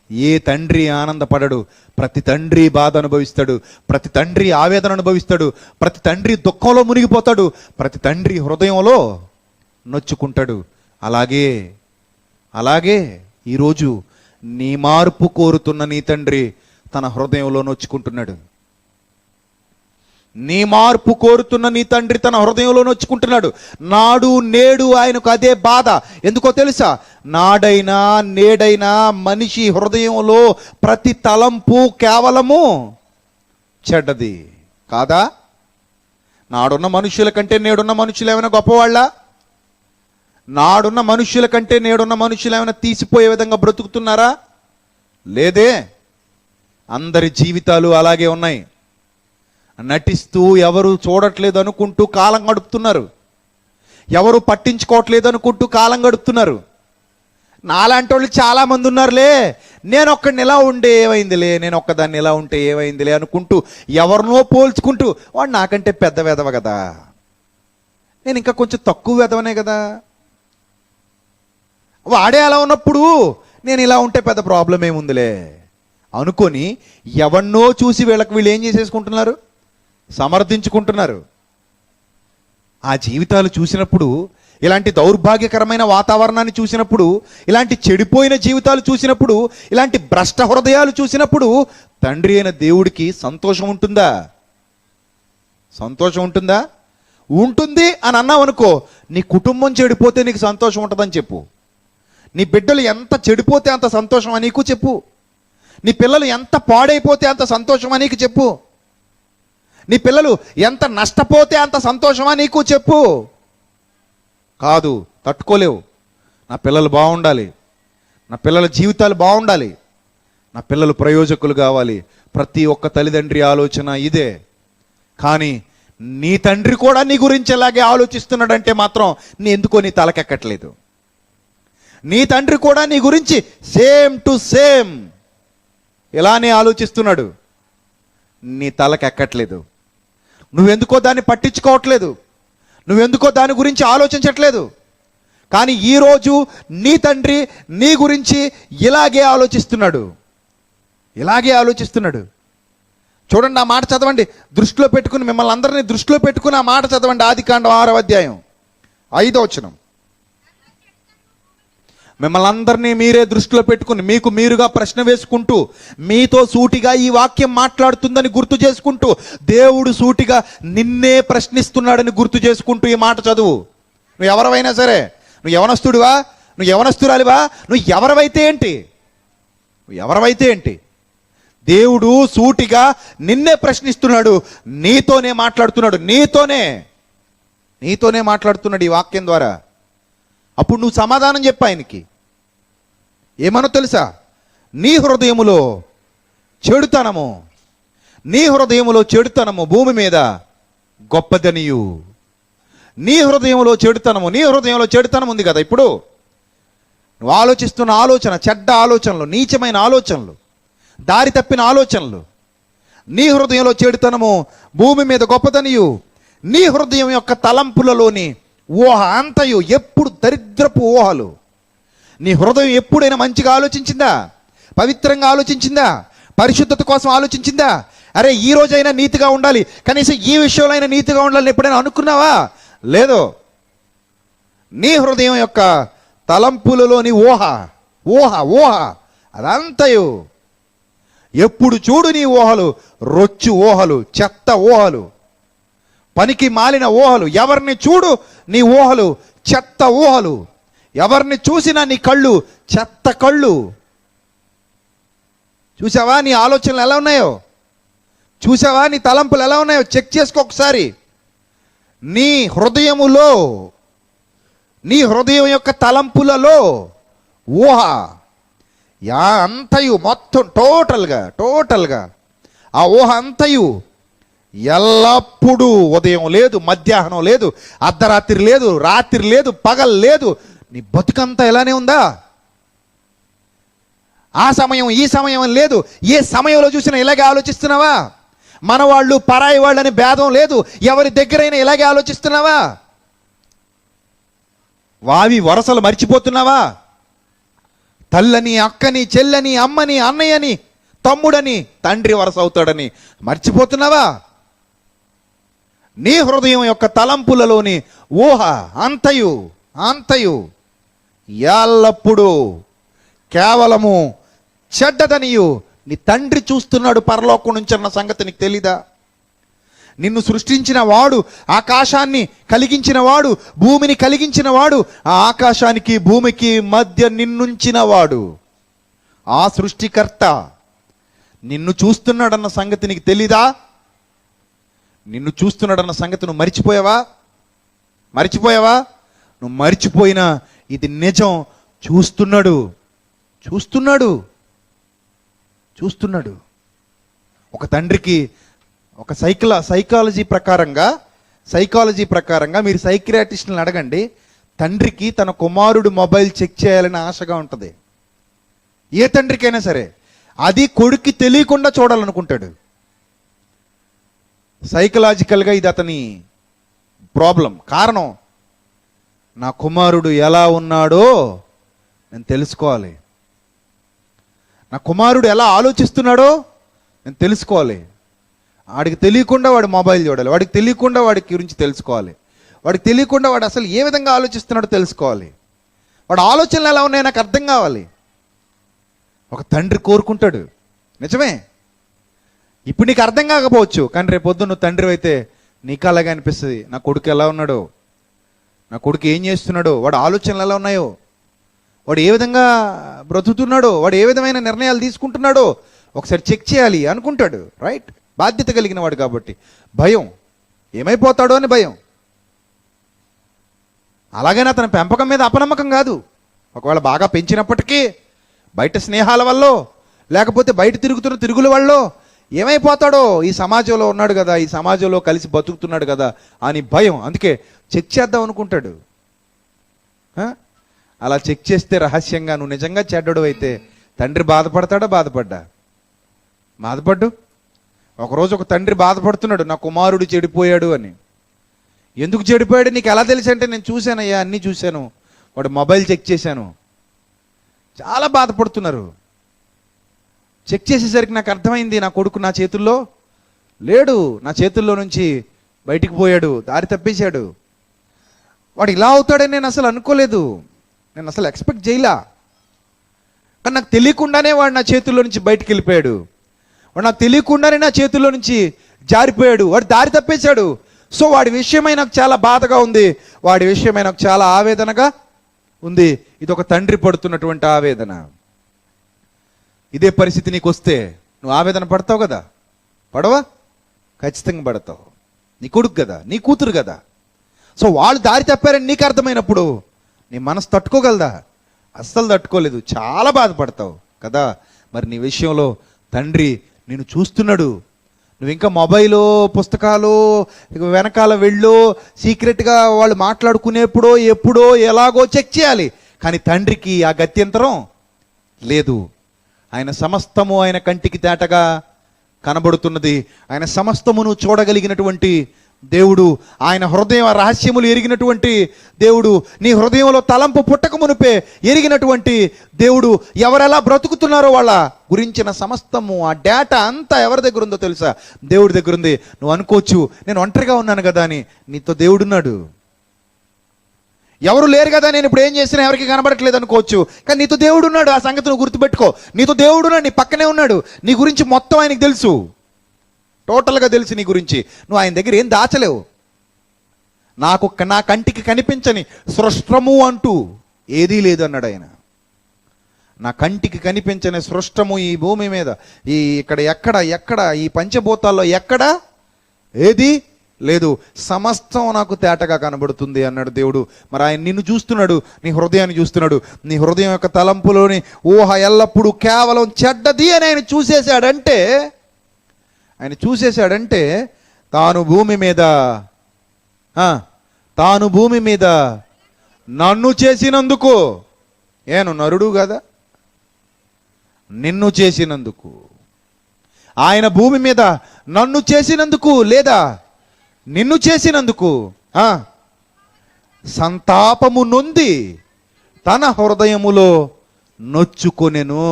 [SPEAKER 1] ఏ తండ్రి ఆనందపడడు. ప్రతి తండ్రి బాధ అనుభవిస్తాడు, ప్రతి తండ్రి ఆవేదన అనుభవిస్తాడు, ప్రతి తండ్రి దుఃఖంలో మునిగిపోతాడు, ప్రతి తండ్రి హృదయంలో నొచ్చుకుంటాడు. అలాగే ఈరోజు నీ మార్పు కోరుతున్న నీ తండ్రి తన హృదయంలో నొచ్చుకుంటున్నాడు. నీ మార్పు కోరుతున్న నీ తండ్రి తన హృదయంలో నొచ్చుకుంటున్నాడు. నాడు నేడు ఆయనకు అదే బాధ. ఎందుకో తెలుసా? నాడైనా నేడైనా మనిషి హృదయంలో ప్రతి తలంపు కేవలము చెడ్డది కాదా? నాడున్న మనుషుల కంటే నేడున్న మనుషులు ఏమైనా గొప్పవాళ్ళ? నాడున్న మనుషుల కంటే నేడున్న మనుషులు ఏమైనా తీసిపోయే విధంగా బ్రతుకుతున్నారా? లేదే. అందరి జీవితాలు అలాగే ఉన్నాయి. నటిస్తూ ఎవరు చూడట్లేదు అనుకుంటూ కాలం గడుపుతున్నారు, ఎవరు పట్టించుకోవట్లేదు అనుకుంటూ కాలం గడుపుతున్నారు. నాలాంటి వాళ్ళు చాలామంది ఉన్నారులే, నేను ఒక్కడిని ఇలా ఉంటే ఏమైందిలే, నేను ఒక్కదాన్ని ఇలా ఉంటే ఏమైందిలే అనుకుంటూ ఎవరినో పోల్చుకుంటూ, వాడు నాకంటే పెద్ద వెధవ కదా, నేను ఇంకా కొంచెం తక్కువ వెధవనే కదా, వాడే అలా ఉన్నప్పుడు నేను ఇలా ఉంటే పెద్ద ప్రాబ్లం ఏముందిలే అనుకొని ఎవన్నో చూసి వీళ్ళు ఏం చేసేసుకుంటున్నారు? సమర్థించుకుంటున్నారు. ఆ జీవితాలు చూసినప్పుడు, ఇలాంటి దౌర్భాగ్యకరమైన వాతావరణాన్ని చూసినప్పుడు, ఇలాంటి చెడిపోయిన జీవితాలు చూసినప్పుడు, ఇలాంటి భ్రష్ట హృదయాలు చూసినప్పుడు తండ్రి అయిన దేవుడికి సంతోషం ఉంటుందా? సంతోషం ఉంటుందా? ఉంటుంది అని అన్నావు అనుకో, నీ కుటుంబం చెడిపోతే నీకు సంతోషం ఉంటుందని చెప్పు. నీ బిడ్డలు ఎంత చెడిపోతే అంత సంతోషం అని నీకు చెప్పు. నీ పిల్లలు ఎంత పాడైపోతే అంత సంతోషమా నీకు చెప్పు. నీ పిల్లలు ఎంత నష్టపోతే అంత సంతోషమా నీకు చెప్పు. కాదు, తట్టుకోలేవు. నా పిల్లలు బాగుండాలి, నా పిల్లల జీవితాలు బాగుండాలి, నా పిల్లలు ప్రయోజకులు కావాలి. ప్రతి ఒక్క తల్లిదండ్రి ఆలోచన ఇదే. కానీ నీ తండ్రి కూడా నీ గురించి ఎలాగే ఆలోచిస్తున్నాడంటే మాత్రం ఎందుకో నీ తలకెక్కట్లేదు. నీ తండ్రి కూడా నీ గురించి సేమ్ టు సేమ్ ఇలానే ఆలోచిస్తున్నాడు. నీ తలకెక్కట్లేదు. నువ్వెందుకో దాన్ని పట్టించుకోవట్లేదు, నువ్వెందుకో దాని గురించి ఆలోచించట్లేదు. కానీ ఈరోజు నీ తండ్రి నీ గురించి ఇలాగే ఆలోచిస్తున్నాడు. చూడండి, ఆ మాట చదవండి, దృష్టిలో పెట్టుకుని, మిమ్మల్ని అందరినీ దృష్టిలో పెట్టుకుని ఆ మాట చదవండి. ఆదికాండం 6వ అధ్యాయం 5వ వచనం. మిమ్మల్ని అందరినీ మీరే దృష్టిలో పెట్టుకుని, మీకు మీరుగా ప్రశ్న వేసుకుంటూ, మీతో సూటిగా ఈ వాక్యం మాట్లాడుతుందని గుర్తు చేసుకుంటూ, దేవుడు సూటిగా నిన్నే ప్రశ్నిస్తున్నాడని గుర్తు చేసుకుంటూ ఈ మాట చదువు. నువ్వు ఎవరైనా సరే, నువ్వు యవనస్తుడివా, నువ్వు యవనస్తురాలివా, నువ్వు ఎవరైతే ఏంటి, దేవుడు సూటిగా నిన్నే ప్రశ్నిస్తున్నాడు, నీతోనే మాట్లాడుతున్నాడు, నీతోనే మాట్లాడుతున్నాడు ఈ వాక్యం ద్వారా. అప్పుడు నువ్వు సమాధానం చెప్పు ఆయనకి. ఏమనో తెలుసా? నీ హృదయములో చెడుతనము, నీ హృదయములో చెడుతనము భూమి మీద గొప్పదనియు. నీ హృదయంలో చెడుతనం ఉంది కదా. ఇప్పుడు నువ్వు ఆలోచిస్తున్న ఆలోచన, చెడ్డ ఆలోచనలు, నీచమైన ఆలోచనలు, దారి తప్పిన ఆలోచనలు, నీ హృదయంలో చెడుతనము భూమి మీద గొప్పదనియు. నీ హృదయం యొక్క తలంపులలోని ఊహ అంతయు ఎప్పుడు దరిద్రపు ఊహలు. నీ హృదయం ఎప్పుడైనా మంచిగా ఆలోచించిందా? పవిత్రంగా ఆలోచించిందా? పరిశుద్ధత కోసం ఆలోచించిందా? అరే ఈ రోజైనా నీతిగా ఉండాలి, కనీసం ఈ విషయంలో అయినా నీతిగా ఉండాలని ఎప్పుడైనా అనుకున్నావా? లేదు. నీ హృదయం యొక్క తలంపులలోని ఊహ అదంతయు ఎప్పుడు చూడు నీ ఊహలు రొచ్చు ఊహలు, చెత్త ఊహలు, పనికి మాలిన ఊహలు. ఎవరిని చూడు నీ ఊహలు చెత్త ఊహలు. ఎవరిని చూసినా నీ కళ్ళు చెత్త కళ్ళు. చూసావా నీ ఆలోచనలు ఎలా ఉన్నాయో? చూసావా నీ తలంపులు ఎలా ఉన్నాయో? చెక్ చేసుకో ఒకసారి. నీ హృదయం యొక్క తలంపులలో ఊహ అంతయు మొత్తం టోటల్గా ఆ ఊహ అంతయు ఎల్లప్పుడూ ఉదయం లేదు, మధ్యాహ్నం లేదు, అర్ధరాత్రి లేదు, రాత్రి లేదు, పగలు లేదు, నీ బతుకంతా ఎలానే ఉందా? ఆ సమయం ఈ సమయం లేదు. ఏ సమయంలో చూసినా ఇలాగే ఆలోచిస్తున్నావా? మన వాళ్ళు పరాయి వాళ్ళని భేదం లేదు. ఎవరి దగ్గరైనా ఇలాగే ఆలోచిస్తున్నావా? వావి వరసలు మర్చిపోతున్నావా? తల్లని, అక్కని, చెల్లని, అమ్మని, అన్నయ్యని, తమ్ముడని, తండ్రి వరస అవుతాడని మర్చిపోతున్నావా? నీ హృదయం యొక్క తలంపులలోని ఊహ అంతయు ఎల్లప్పుడూ కేవలము చెడ్డదనియు నీ తండ్రి చూస్తున్నాడు పరలోకం నుంచి అన్న సంగతి నీకు తెలీదా? నిన్ను సృష్టించిన వాడు, ఆకాశాన్ని కలిగించిన వాడు, భూమిని కలిగించిన వాడు, ఆ ఆకాశానికి భూమికి మధ్య నిన్నుంచిన వాడు, ఆ సృష్టికర్త నిన్ను చూస్తున్నాడన్న సంగతి నీకు తెలీదా? నిన్ను చూస్తున్నాడన్న సంగతి నువ్వు మరిచిపోయావా? నువ్వు మరిచిపోయినా ఇది నిజం. చూస్తున్నాడు. ఒక తండ్రికి ఒక సైకాలజీ ప్రకారంగా మీరు సైకియాట్రిస్ట్ని అడగండి, తండ్రికి తన కుమారుడు మొబైల్ చెక్ చేయాలని ఆశగా ఉంటుంది. ఏ తండ్రికైనా సరే అది కొడుక్కి తెలియకుండా చూడాలనుకుంటాడు. సైకలాజికల్గా ఇది అతని ప్రాబ్లం. కారణం, నా కుమారుడు ఎలా ఉన్నాడో నేను తెలుసుకోవాలి, నా కుమారుడు ఎలా ఆలోచిస్తున్నాడో నేను తెలుసుకోవాలి. వాడికి తెలియకుండా వాడు మొబైల్ చూడాలి, వాడికి తెలియకుండా వాడి గురించి తెలుసుకోవాలి, వాడికి తెలియకుండా వాడు అసలు ఏ విధంగా ఆలోచిస్తున్నాడో తెలుసుకోవాలి, వాడు ఆలోచనలు ఎలా ఉన్నాయో నాకు అర్థం కావాలి. ఒక తండ్రి కోరుకుంటాడు. నిజమే, ఇప్పుడు నీకు అర్థం కాకపోవచ్చు, కానీ రేపు పొద్దున్న నువ్వు తండ్రి అయితే నీకు అలాగే అనిపిస్తుంది. నా కొడుకు ఎలా ఉన్నాడో, నా కొడుకు ఏం చేస్తున్నాడో, వాడు ఆలోచనలు ఎలా ఉన్నాయో, వాడు ఏ విధంగా బ్రతుకుతున్నాడో, వాడు ఏ విధమైన నిర్ణయాలు తీసుకుంటున్నాడో ఒకసారి చెక్ చేయాలి అనుకుంటాడు. రైట్? బాధ్యత కలిగిన వాడు కాబట్టి భయం, ఏమైపోతాడో అని భయం. అలాగైనా అతని పెంపకం మీద అపనమ్మకం కాదు. ఒకవేళ బాగా పెంచినప్పటికీ బయట స్నేహాల వల్ల, లేకపోతే బయట తిరుగుతున్న తిరుగుల వల్ల ఏమైపోతాడో, ఈ సమాజంలో ఉన్నాడు కదా, ఈ సమాజంలో కలిసి బతుకుతున్నాడు కదా అని భయం. అందుకే చెక్ చేద్దాం అనుకుంటాడు. అలా చెక్ చేస్తే రహస్యంగా నువ్వు నిజంగా చెడ్డడు అయితే తండ్రి బాధపడ్డు. ఒకరోజు ఒక తండ్రి బాధపడుతున్నాడు, నా కుమారుడు చెడిపోయాడు అని. ఎందుకు చెడిపోయాడు నీకు ఎలా తెలుసు అంటే, నేను చూశానయ్యా, అన్నీ చూశాను, వాడు మొబైల్ చెక్ చేశాను. చాలా బాధపడుతున్నారు. చెక్ చేసేసరికి నాకు అర్థమైంది, నా కొడుకు నా చేతుల్లో లేడు, నా చేతుల్లో నుంచి బయటికి పోయాడు, దారి తప్పేశాడు. వాడు ఇలా అవుతాడని నేను అసలు అనుకోలేదు, నేను అసలు ఎక్స్పెక్ట్ చేయలా. కానీ నాకు తెలియకుండానే వాడు నా చేతుల్లో నుంచి బయటికి వెళ్ళిపోయాడు, వాడు నాకు తెలియకుండానే నా చేతుల్లో నుంచి జారిపోయాడు, వాడు దారి తప్పేశాడు. సో వాడి విషయమై నాకు చాలా బాధగా ఉంది, వాడి విషయమై నాకు చాలా ఆవేదనగా ఉంది. ఇది ఒక తండ్రి పడుతున్నటువంటి ఆవేదన. ఇదే పరిస్థితి నీకు వస్తే నువ్వు ఆవేదన పడతావు కదా? పడవా? ఖచ్చితంగా పడతావు. నీ కొడుకు కదా, నీ కూతురు కదా. సో వాళ్ళు దారి తప్పారని నీకు అర్థమైనప్పుడు నీ మనసు తట్టుకోగలదా? అస్సలు తట్టుకోలేదు, చాలా బాధపడతావు కదా. మరి నీ విషయంలో తండ్రి నిన్ను చూస్తున్నాడు, నువ్వు ఇంకా మొబైలు, పుస్తకాలు వెనకాల వెళ్ళు, సీక్రెట్గా వాళ్ళు మాట్లాడుకునేప్పుడో ఎప్పుడో ఎలాగో చెక్ చేయాలి. కానీ తండ్రికి ఆ గత్యంతరం లేదు. ఆయన సమస్తము ఆయన కంటికి తేటగా కనబడుతున్నది. ఆయన సమస్తమును చూడగలిగినటువంటి దేవుడు. ఆయన హృదయ రహస్యములు ఎరిగినటువంటి దేవుడు. నీ హృదయంలో తలంపు పుట్టక మునిపే ఎరిగినటువంటి దేవుడు. ఎవరెలా బ్రతుకుతున్నారో వాళ్ళ గురించిన సమస్తము, ఆ డేటా అంతా ఎవరి దగ్గర ఉందో తెలుసా? దేవుడి దగ్గర ఉంది. నువ్వు అనుకోవచ్చు, నేను ఒంటరిగా ఉన్నాను కదా అని. నీతో దేవుడున్నాడు. ఎవరు లేరు కదా, నేను ఇప్పుడు ఏం చేసినా ఎవరికి కనబడట్లేదు అనుకోవచ్చు. కానీ నీతో దేవుడు ఉన్నాడు. ఆ సంగతి నువ్వు గుర్తుపెట్టుకో. నీతో దేవుడు ఉన్నాడు, నీ పక్కనే ఉన్నాడు. నీ గురించి మొత్తం ఆయనకి తెలుసు, టోటల్గా తెలుసు నీ గురించి. నువ్వు ఆయన దగ్గర ఏం దాచలేవు. నా కంటికి కనిపించని సృష్టము అంటూ ఏదీ లేదు అన్నాడు ఆయన. నా కంటికి కనిపించని సృష్టము ఈ భూమి మీద, ఎక్కడ ఈ పంచభూతాల్లో ఎక్కడ ఏది లేదు, సమస్తం నాకు తేటగా కనబడుతుంది అన్నాడు దేవుడు. మరి ఆయన నిన్ను చూస్తున్నాడు, నీ హృదయాన్ని చూస్తున్నాడు. నీ హృదయం యొక్క తలంపులోని ఊహ ఎల్లప్పుడూ కేవలం చెడ్డది అని ఆయన చూసేశాడంటే తాను భూమి మీద నన్ను చేసినందుకు, ఏను నరుడు కదా, నిన్ను చేసినందుకు, ఆయన భూమి మీద నన్ను చేసినందుకు లేదా నిన్ను చేసినందుకు సంతాపము నొంది తన హృదయములో నొచ్చుకొనెను.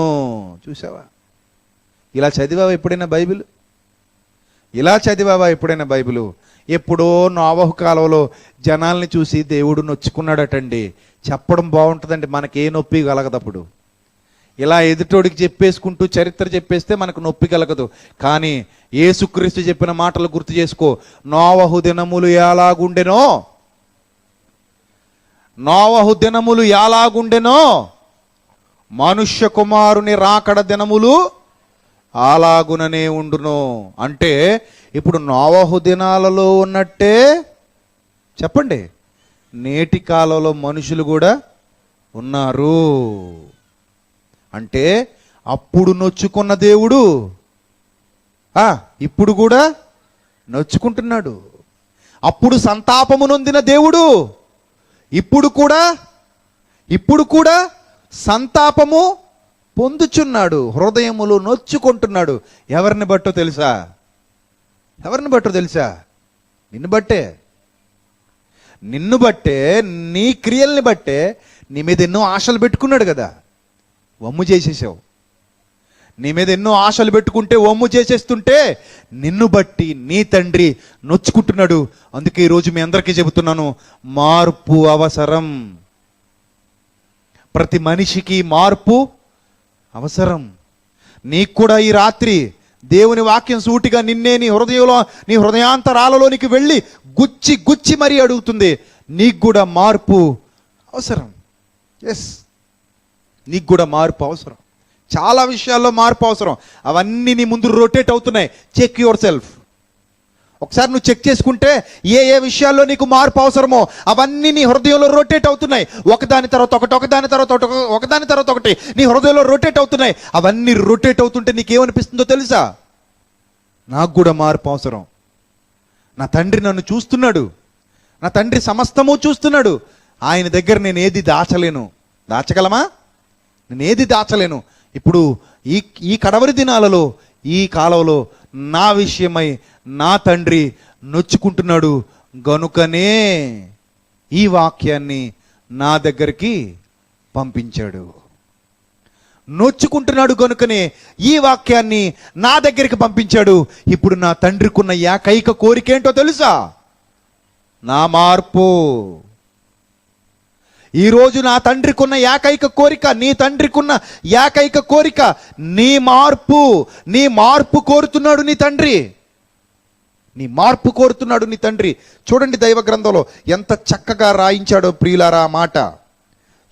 [SPEAKER 1] చూసావా? ఇలా చదివావా ఎప్పుడైనా బైబిలు? ఎప్పుడో నోవహు కాలంలో జనాల్ని చూసి దేవుడు నొచ్చుకున్నాడటండి. చెప్పడం బాగుంటుందండి, మనకే నొప్పి కలగదప్పుడు. ఇలా ఎదుటోడికి చెప్పేసుకుంటూ చరిత్ర చెప్పేస్తే మనకు నొప్పి కలగదు. కానీ యేసుక్రీస్తు చెప్పిన మాటలు గుర్తు చేసుకో. నోవహు దినములు ఎలాగుండెనో మనుష్య కుమారుని రాకడ దినములు అలాగుననే ఉండును. అంటే ఇప్పుడు నోవహు దినాలలో ఉన్నట్టే చెప్పండి, నేటి కాలంలో మనుషులు కూడా ఉన్నారు. అంటే అప్పుడు నొచ్చుకున్న దేవుడు ఇప్పుడు కూడా నొచ్చుకుంటున్నాడు. అప్పుడు సంతాపము నొందిన దేవుడు ఇప్పుడు కూడా సంతాపము పొందుచున్నాడు, హృదయములు నొచ్చుకుంటున్నాడు. ఎవరిని బట్టో తెలుసా? నిన్ను బట్టే, నీ క్రియల్ని బట్టే నీ మీద ఎన్నో ఆశలు పెట్టుకున్నాడు కదా, వమ్ము చేసేసావు. నీ మీద ఎన్నో ఆశలు పెట్టుకుంటే వమ్ము చేసేస్తుంటే నిన్ను బట్టి నీ తండ్రి నొచ్చుకుంటున్నాడు. అందుకే ఈరోజు మీ అందరికీ చెబుతున్నాను, మార్పు అవసరం. ప్రతి మనిషికి మార్పు అవసరం. నీకు కూడా ఈ రాత్రి దేవుని వాక్యం సూటిగా నిన్నే నీ హృదయాంతరాలలోనికి వెళ్ళి గుచ్చి మరీ అడుగుతుంది. నీకు కూడా మార్పు అవసరం. నీకు కూడా మార్పు అవసరం. చాలా విషయాల్లో మార్పు అవసరం. అవన్నీ నీ ముందు రొటేట్ అవుతున్నాయి. Check yourself. ఒకసారి నువ్వు చెక్ చేసుకుంటే ఏ విషయాల్లో నీకు మార్పు అవసరమో అవన్నీ నీ హృదయంలో రొటేట్ అవుతున్నాయి. ఒకదాని తర్వాత ఒకటి నీ హృదయంలో రొటేట్ అవుతున్నాయి. అవన్నీ రొటేట్ అవుతుంటే నీకేమనిపిస్తుందో తెలుసా? నాకు కూడా మార్పు అవసరం. నా తండ్రి నన్ను చూస్తున్నాడు, నా తండ్రి సమస్తము చూస్తున్నాడు. ఆయన దగ్గర నేను ఏది దాచలేను. దాచగలమా? నేను ఏది దాచలేను. ఇప్పుడు ఈ కడవరి దినాలలో, ఈ కాలంలో నా విషయమై నా తండ్రి నొచ్చుకుంటున్నాడు. గనుకనే ఈ వాక్యాన్ని నా దగ్గరికి పంపించాడు. నొచ్చుకుంటున్నాడు గనుకనే ఈ వాక్యాన్ని నా దగ్గరికి పంపించాడు. ఇప్పుడు నా తండ్రికున్న ఏకైక కోరిక ఏంటో తెలుసా? నా మార్పు. ఈరోజు నా తండ్రికున్న ఏకైక కోరిక, నీ తండ్రికున్న ఏకైక కోరిక నీ మార్పు. నీ మార్పు కోరుతున్నాడు నీ తండ్రి. చూడండి దైవ గ్రంథంలో ఎంత చక్కగా రాయించాడో ప్రియులారా. ఆ మాట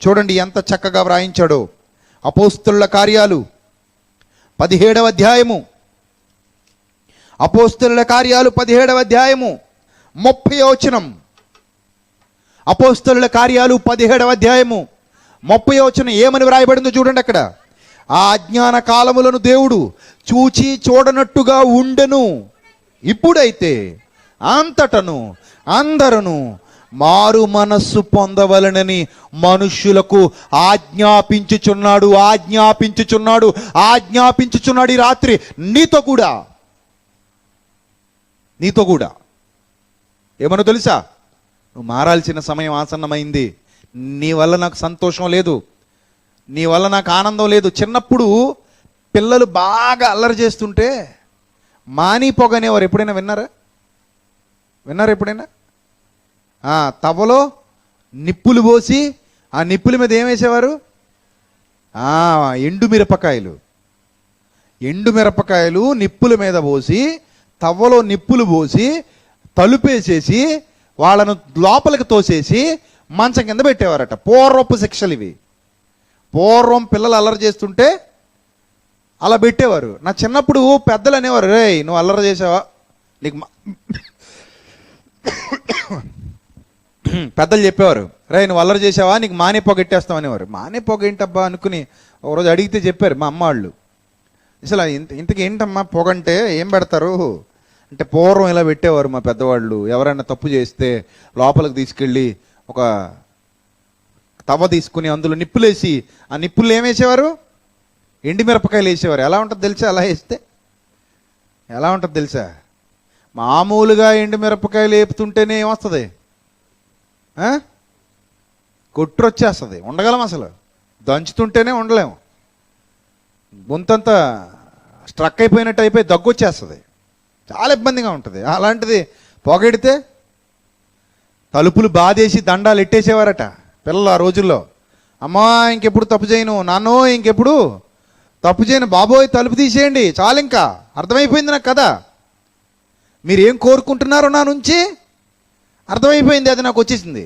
[SPEAKER 1] చూడండి ఎంత చక్కగా వ్రాయించాడో. అపోస్తలుల కార్యాలు 17వ అధ్యాయము, 17వ అధ్యాయము 30వ వచనం. అపోస్తలుల కార్యాలు 17వ అధ్యాయము 30వ వచనం ఏమని వ్రాయబడిందో చూడండి అక్కడ. ఆ అజ్ఞాన కాలములను దేవుడు చూచి చూడనట్టుగా ఉండెను. ఇప్పుడైతే అంతటను అందరను మారు మనస్సు పొందవలనని మనుష్యులకు ఆజ్ఞాపించుచున్నాడు ఈ రాత్రి నీతో కూడా ఏమనో తెలుసా? నువ్వు మారాల్సిన సమయం ఆసన్నమైంది. నీ వల్ల నాకు సంతోషం లేదు, నీ వల్ల నాకు ఆనందం లేదు. చిన్నప్పుడు పిల్లలు బాగా అల్లరి చేస్తుంటే మాని పొగనేవారు. ఎప్పుడైనా విన్నారా ఎప్పుడైనా? తవలో నిప్పులు పోసి ఆ నిప్పుల మీద ఏం వేసేవారు? ఎండు మిరపకాయలు నిప్పుల మీద పోసి, తవ్వలో నిప్పులు పోసి, తలుపేసేసి వాళ్ళను లోపలికి తోసేసి మంచం కింద పెట్టేవారట. పూర్వపు శిక్షలు ఇవి. పూర్వం పిల్లలు అల్లరి చేస్తుంటే అలా పెట్టేవారు. నా చిన్నప్పుడు పెద్దలు అనేవారు, రే నువ్వు అల్లరి చేసావా, నీకు పెద్దలు చెప్పేవారు, రే నువ్వు అల్లరి చేసావా, నీకు మానే పొగ ఎట్టేస్తాం అనేవారు. మానే పొగ ఏంటబ్బా అనుకుని ఒకరోజు అడిగితే చెప్పారు మా అమ్మ వాళ్ళు, అసలు ఇంతకు ఏంటమ్మా పొగ అంటే ఏం పెడతారు అంటే, పూర్వం ఇలా పెట్టేవారు మా పెద్దవాళ్ళు. ఎవరైనా తప్పు చేస్తే లోపలికి తీసుకెళ్ళి ఒక తవ్వ తీసుకుని అందులో నిప్పులేసి ఆ నిప్పులు ఏం వేసేవారు? ఎండిమిరపకాయలు వేసేవారు. ఎలా ఉంటుంది తెలుసా? అలా వేస్తే ఎలా ఉంటుంది తెలుసా? మామూలుగా ఎండుమిరపకాయలు వేపుతుంటేనే ఏమొస్తుంది? కొట్టురొచ్చేస్తుంది. ఉండగలం అసలు? దంచుతుంటేనే ఉండలేము. గొంతంతా స్ట్రక్ అయిపోయినట్టు అయిపోయి దగ్గు వచ్చేస్తుంది. చాలా ఇబ్బందిగా ఉంటుంది. అలాంటిది పొగెడితే తలుపులు బాధేసి దండాలు ఎట్టేసేవారట పిల్లలు ఆ రోజుల్లో. అమ్మా ఇంకెప్పుడు తప్పు చేయను, నాన్నో ఇంకెప్పుడు తప్పు చేయను, బాబోయ్ తలుపు తీసేయండి చాలు, ఇంకా అర్థమైపోయింది నాకు కదా, మీరు ఏం కోరుకుంటున్నారో నా నుంచి అర్థమైపోయింది, అది నాకు వచ్చేసింది.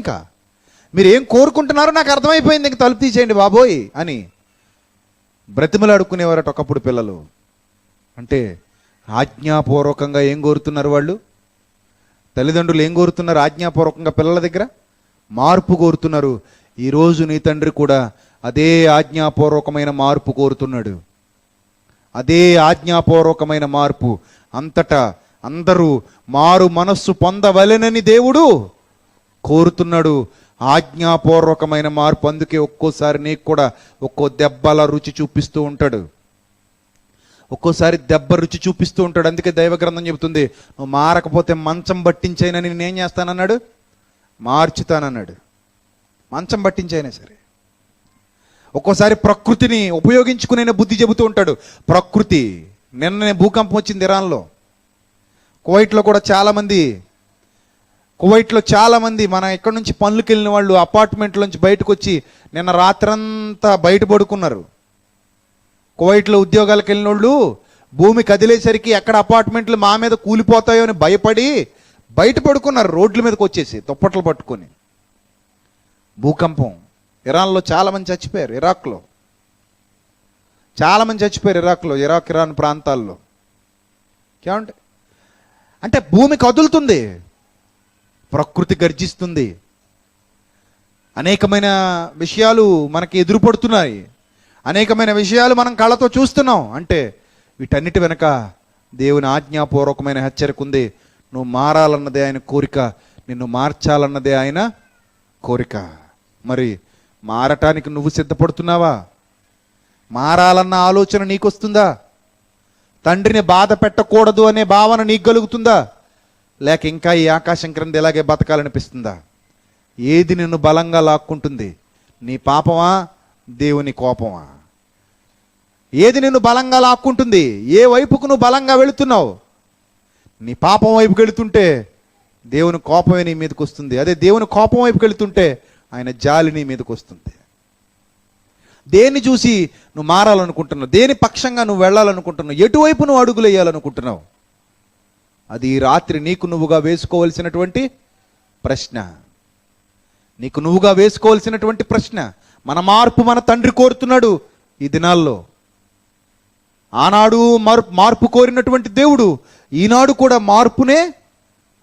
[SPEAKER 1] ఇంకా మీరు ఏం కోరుకుంటున్నారో నాకు అర్థమైపోయింది, ఇంక తలుపు తీసేయండి బాబోయ్ అని బ్రతిమలాడుకునేవారట ఒకప్పుడు పిల్లలు. అంటే ఆజ్ఞాపూర్వకంగా ఏం కోరుతున్నారు వాళ్ళు? తల్లిదండ్రులు ఏం కోరుతున్నారు ఆజ్ఞాపూర్వకంగా పిల్లల దగ్గర? మార్పు కోరుతున్నారు. ఈరోజు నీ తండ్రి కూడా అదే ఆజ్ఞాపూర్వకమైన మార్పు కోరుతున్నాడు. అదే ఆజ్ఞాపూర్వకమైన మార్పు. అంతటా అందరూ మారు మనస్సు పొందవలెనని దేవుడు కోరుతున్నాడు. ఆజ్ఞాపూర్వకమైన మార్పు. అందుకే ఒక్కోసారి నీకు కూడా ఒక్కో దెబ్బల రుచి చూపిస్తూ ఉంటాడు. అందుకే దైవ గ్రంథం చెబుతుంది, నువ్వు మారకపోతే మంచం పట్టించైనని నేనేం చేస్తానన్నాడు? మార్చుతానన్నాడు. మంచం పట్టించైనా సరే. ఒక్కోసారి ప్రకృతిని ఉపయోగించుకునే బుద్ధి చెబుతూ ఉంటాడు. ప్రకృతి, నిన్ననే భూకంపం వచ్చింది ఇరాన్లో. కువైట్లో చాలామంది మన ఇక్కడ నుంచి పనులకు వెళ్ళిన వాళ్ళు అపార్ట్మెంట్లోంచి బయటకు వచ్చి నిన్న రాత్రంతా బయట పడుకున్నారు. కువైట్లో ఉద్యోగాలకు వెళ్ళిన వాళ్ళు భూమి కదిలేసరికి ఎక్కడ అపార్ట్మెంట్లు మా మీద కూలిపోతాయో అని భయపడి బయట పడుకున్నారు, రోడ్ల మీదకి వచ్చేసి దుప్పట్లు పట్టుకొని. భూకంపం. ఇరాన్లో చాలామంది చచ్చిపోయారు. ఇరాక్ ఇరాన్ ప్రాంతాల్లో. ఏమంటే అంటే భూమి కదులుతుంది, ప్రకృతి గర్జిస్తుంది, అనేకమైన విషయాలు మనకి ఎదురుపడుతున్నాయి, అనేకమైన విషయాలు మనం కళ్ళతో చూస్తున్నాం. అంటే వీటన్నిటి వెనక దేవుని ఆజ్ఞాపూర్వకమైన హెచ్చరిక ఉంది. నువ్వు మారాలన్నదే ఆయన కోరిక, నిన్ను మార్చాలన్నదే ఆయన కోరిక. మరి మారటానికి నువ్వు సిద్ధపడుతున్నావా? మారాలన్న ఆలోచన నీకు వస్తుందా? తండ్రిని బాధ పెట్టకూడదు అనే భావన నీకు కలుగుతుందా? లేక ఇంకా ఈ ఆకాశం క్రింద ఇలాగే బతకాలనిపిస్తుందా? ఏది నిన్ను బలంగా లాక్కుంటుంది? నీ పాపమా, దేవుని కోపమా? ఏది నిన్ను బలంగా లాక్కుంటుంది? ఏ వైపుకు నువ్వు బలంగా వెళుతున్నావు? నీ పాపం వైపుకి వెళుతుంటే దేవుని కోపమే నీ మీదకి వస్తుంది. అదే దేవుని కోపం వైపుకి వెళుతుంటే ఆయన జాలి నీ మీదకి వస్తుంది. దేన్ని చూసి నువ్వు మారాలనుకుంటున్నావు? దేని పక్షంగా నువ్వు వెళ్ళాలనుకుంటున్నావు? ఎటువైపు నువ్వు అడుగులు వేయాలనుకుంటున్నావు? అది ఈ రాత్రి నీకు నువ్వుగా వేసుకోవలసినటువంటి ప్రశ్న. మన మార్పు మన తండ్రి కోరుతున్నాడు ఈ దినాల్లో. ఆనాడు మార్పు కోరినటువంటి దేవుడు ఈనాడు కూడా మార్పునే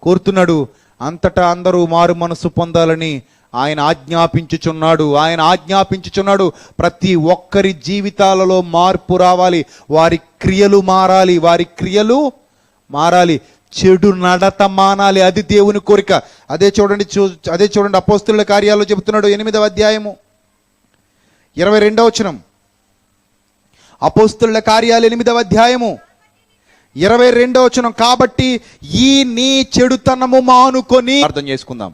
[SPEAKER 1] కోరుతున్నాడు. అంతటా అందరూ మారు మనసు పొందాలని ఆయన ఆజ్ఞాపించుచున్నాడు. ప్రతి ఒక్కరి జీవితాలలో మార్పు రావాలి, వారి క్రియలు మారాలి, చెడు నడత మానాలి. అది దేవుని కోరిక. అదే చూడండి అపోస్తలుల కార్యాల్లో చెబుతున్నాడు 8వ అధ్యాయము 22వ వచనం. అపోస్తలుల కార్యాలు 8వ అధ్యాయము 22వ వచనం. కాబట్టి ఈ నీ చెడుతనము మానుకొని అర్థం చేసుకుందాం.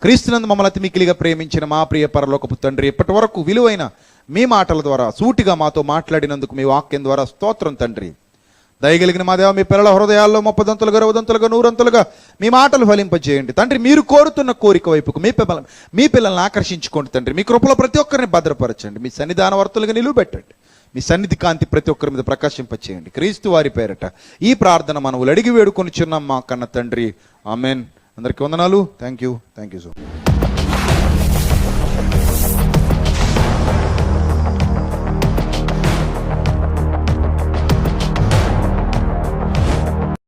[SPEAKER 1] క్రీస్తునందు మమ్మల్ని అతి మిక్కిలిగా ప్రేమించిన మా ప్రియ పరలోకపు తండ్రి, ఇప్పటి వరకు విలువైన మీ మాటల ద్వారా సూటిగా మాతో మాట్లాడినందుకు మీ వాక్యం ద్వారా స్తోత్రం తండ్రి. దయగలిగిన మా దేవ, మీ పిల్లల హృదయాల్లో 30 20 100 మీ మాటలు ఫలింపజేయండి తండ్రి. మీరు కోరుతున్న కోరిక వైపుకు మీ పిల్లల్ని ఆకర్షించుకోండి తండ్రి. మీ కృపలో ప్రతి ఒక్కరిని భద్రపరచండి. మీ సన్నిధాన వర్తులుగా నిలువబెట్టండి. మీ సన్నిధి కాంతి ప్రతి ఒక్కరి మీద ప్రకాశింపచేయండి. క్రీస్తు వారి పేరట ఈ ప్రార్థన మనవులు అడిగి వేడుకొనిచున్నాం మా కన్న తండ్రి. ఆమెన్. అందరికీ వందనాలు. Thank you so much.